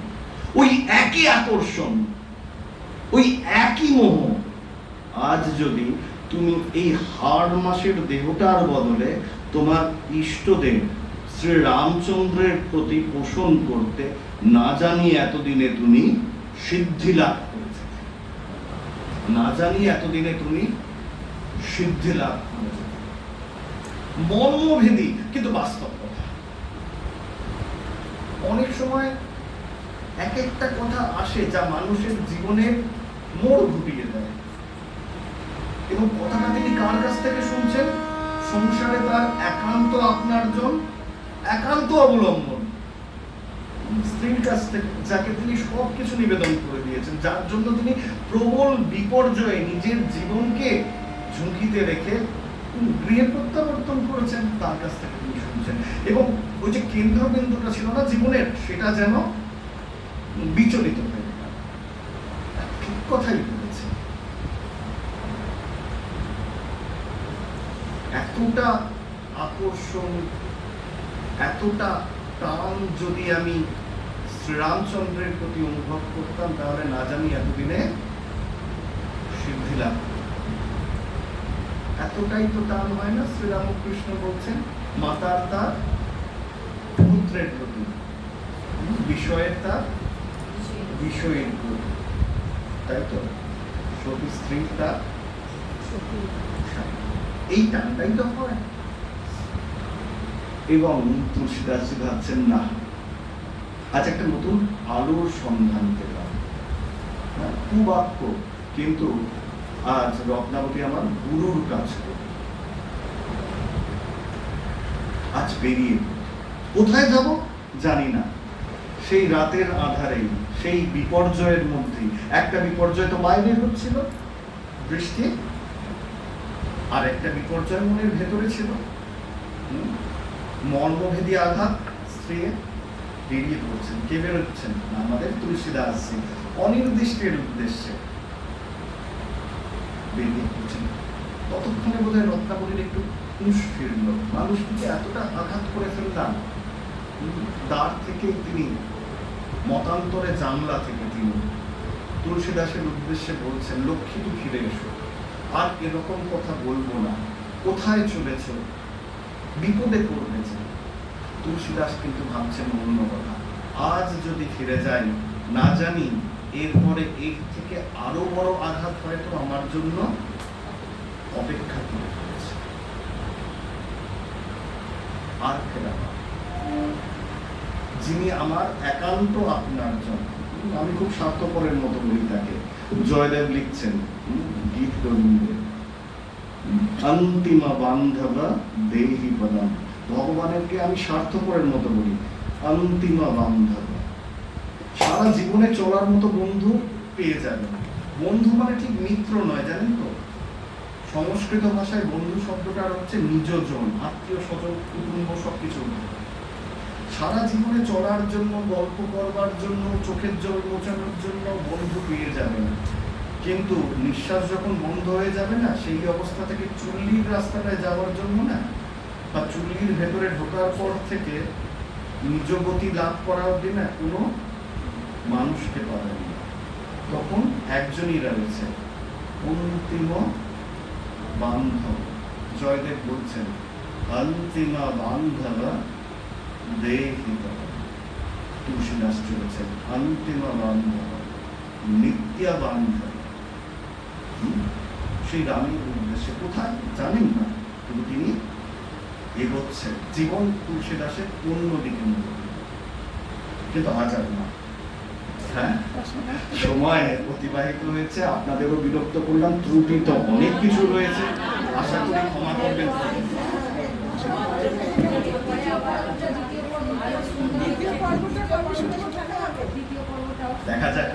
ওই একই আকর্ষণ, ওই একই মোহ আজ যদি তুমি এই হাড় মাসের দেহটার বদলে তোমার ইষ্টদেব শ্রী রামচন্দ্রের প্রতি পোষণ করতে, না জানি এতদিনে তুমি সিদ্ধি লাভ করেছে, না জানি এতদিনে তুমি সিদ্ধি লাভ করেছে। মর্মভেদী কিন্তু বাস্তব কথা। অনেক সময় এক একটা কথা আসে যা মানুষের জীবনের মোড় ঘুরিয়ে দেয়। এবং কথাটা তিনি কার কাছ থেকে শুনছেন? সংসারে তার একান্ত আপনারজন, একান্ত অবলম্বন স্ত্রীর কাছ থেকে, যাকে তিনি সবকিছু নিবেদন করে দিয়েছেন, যার জন্য তিনি প্রবল বিপর্যয়ে নিজের জীবনকে ঝুঁকিতে রেখে গৃহে প্রত্যাবর্তন করেছেন, তার কাছ থেকে তিনি শুনছেন। এবং ওই যে কেন্দ্রবিন্দুটা ছিল না জীবনের, সেটা যেন বিচলিত হয়ে গেল। ঠিক কথাই বলেছে। এতটা আকর্ষণ, এতটা টান যদি আমি শ্রীরামচন্দ্রের প্রতি অনুভব করতাম, তাহলে না জানি এতদিনে সিদ্ধি লাভ। এতটাই তো টান হয় না? শ্রীরামকৃষ্ণ বলছেন, মাতার তার পুত্রের প্রতি, বিষয়ের তার বিষয়ের প্রতি, তাই তো? সতী স্ত্রীর তার, এই টানটাই তো হয়। এবং তুলসীদাস ভাবছেন, না, আজ একটা নতুন আলোর সন্ধান পেলাম। কুবাক্য, কিন্তু আজ রত্নাবতী আমার গুরুর কাজ করে। আজ বেরিয়ে কোথায় যাব জানি না। সেই রাতের আধারেই, সেই বিপর্যয়ের মধ্যেই, একটা বিপর্যয় তো বাইরে হচ্ছিল, দৃষ্টি আর একটা বিপর্যয় মনের ভেতরে ছিল, মর্মভেদী আঘাত। স্ত্রী বেরিয়ে পড়ছেন। কে বেরোচ্ছেন? আমাদের তুলসীদাসজি অনির্দিষ্টের উদ্দেশ্যে বেরিয়ে পড়ছেন। ততক্ষণে বোধ হয় রত্নাবলীর একটু হুঁশ ফিরল। মানুষটিকে এতটা আঘাত করে ফেললাম। দ্বার থেকেই তিনি, মতান্তরে জানলা থেকে তিনি তুলসীদাসের উদ্দেশ্যে বলছেন, লক্ষ্মী তুই ফিরে এসো, আর এরকম কথা বলবো না। কোথায় চলেছ? বিপদে পড়বে যে। তুলসীদাস কিন্তু ভাবছেন অন্য কথা। আজ যদি ফিরে যাই, না জানি এরপরে এর থেকে আরো বড় আঘাত হয়তো আমার জন্য অপেক্ষা করে ফেলেছে। আর ফেরা যিনি আমার একান্ত আপনার জন্য। আমি খুব স্বার্থপরের মতো বলি তাকে। জয়দেব লিখছেন গীত গোবিন্দে, অন্তিমা বান্ধব দেহি পদম। ভগবানেরকে আমি স্বার্থপরের মতো বলি, অন্তিমা বান্ধব। সারা জীবনে চলার মতো বন্ধু পেয়ে যাবেন। বন্ধু মানে ঠিক মিত্র নয়, জানেন তো। সংস্কৃত ভাষায় বন্ধু শব্দটার হচ্ছে নিজজন, আত্মীয় স্বজন, কুটুম্ব সবকিছু। সারা জীবনে চলার জন্য, গল্প করবার জন্য, চোখের জল মোছানোর জন্য বন্ধু পেয়ে যাবেন। কিন্তু নিঃশ্বাস যখন বন্ধ হয়ে যাবে না, সেই অবস্থা থেকে চুল্লির রাস্তাটায় যাওয়ার জন্য না, বা চুল্লির ভেতরে ঢোকার পর থেকে নিজ গতি লাভ করা অব্দি না কোনো মানুষকে পাবেন না। তখন একজনই রয়েছে, অন্তিম বান্ধব। জয়দেব বলছেন, অন্তিমা বান্ধব দেহি পদম। তুলসীদাস চলেছেন, অন্তিমা বান্ধব, নিত্যা বান্ধব। সেই রামের উদ্দেশ্যে কোথায় জানেন না, কিন্তু তিনি এগোচ্ছেন। জীবন তুলসীদাসের অন্যদিকে নিয়ে, কিন্তু আজ আর না। হ্যাঁ, সময় অতিবাহিত হয়েছে, আপনাদেরও বিরক্ত করলাম। ত্রুটি তো অনেক কিছু রয়েছে, আশা করি ক্ষমা করবেন। দেখা যাক।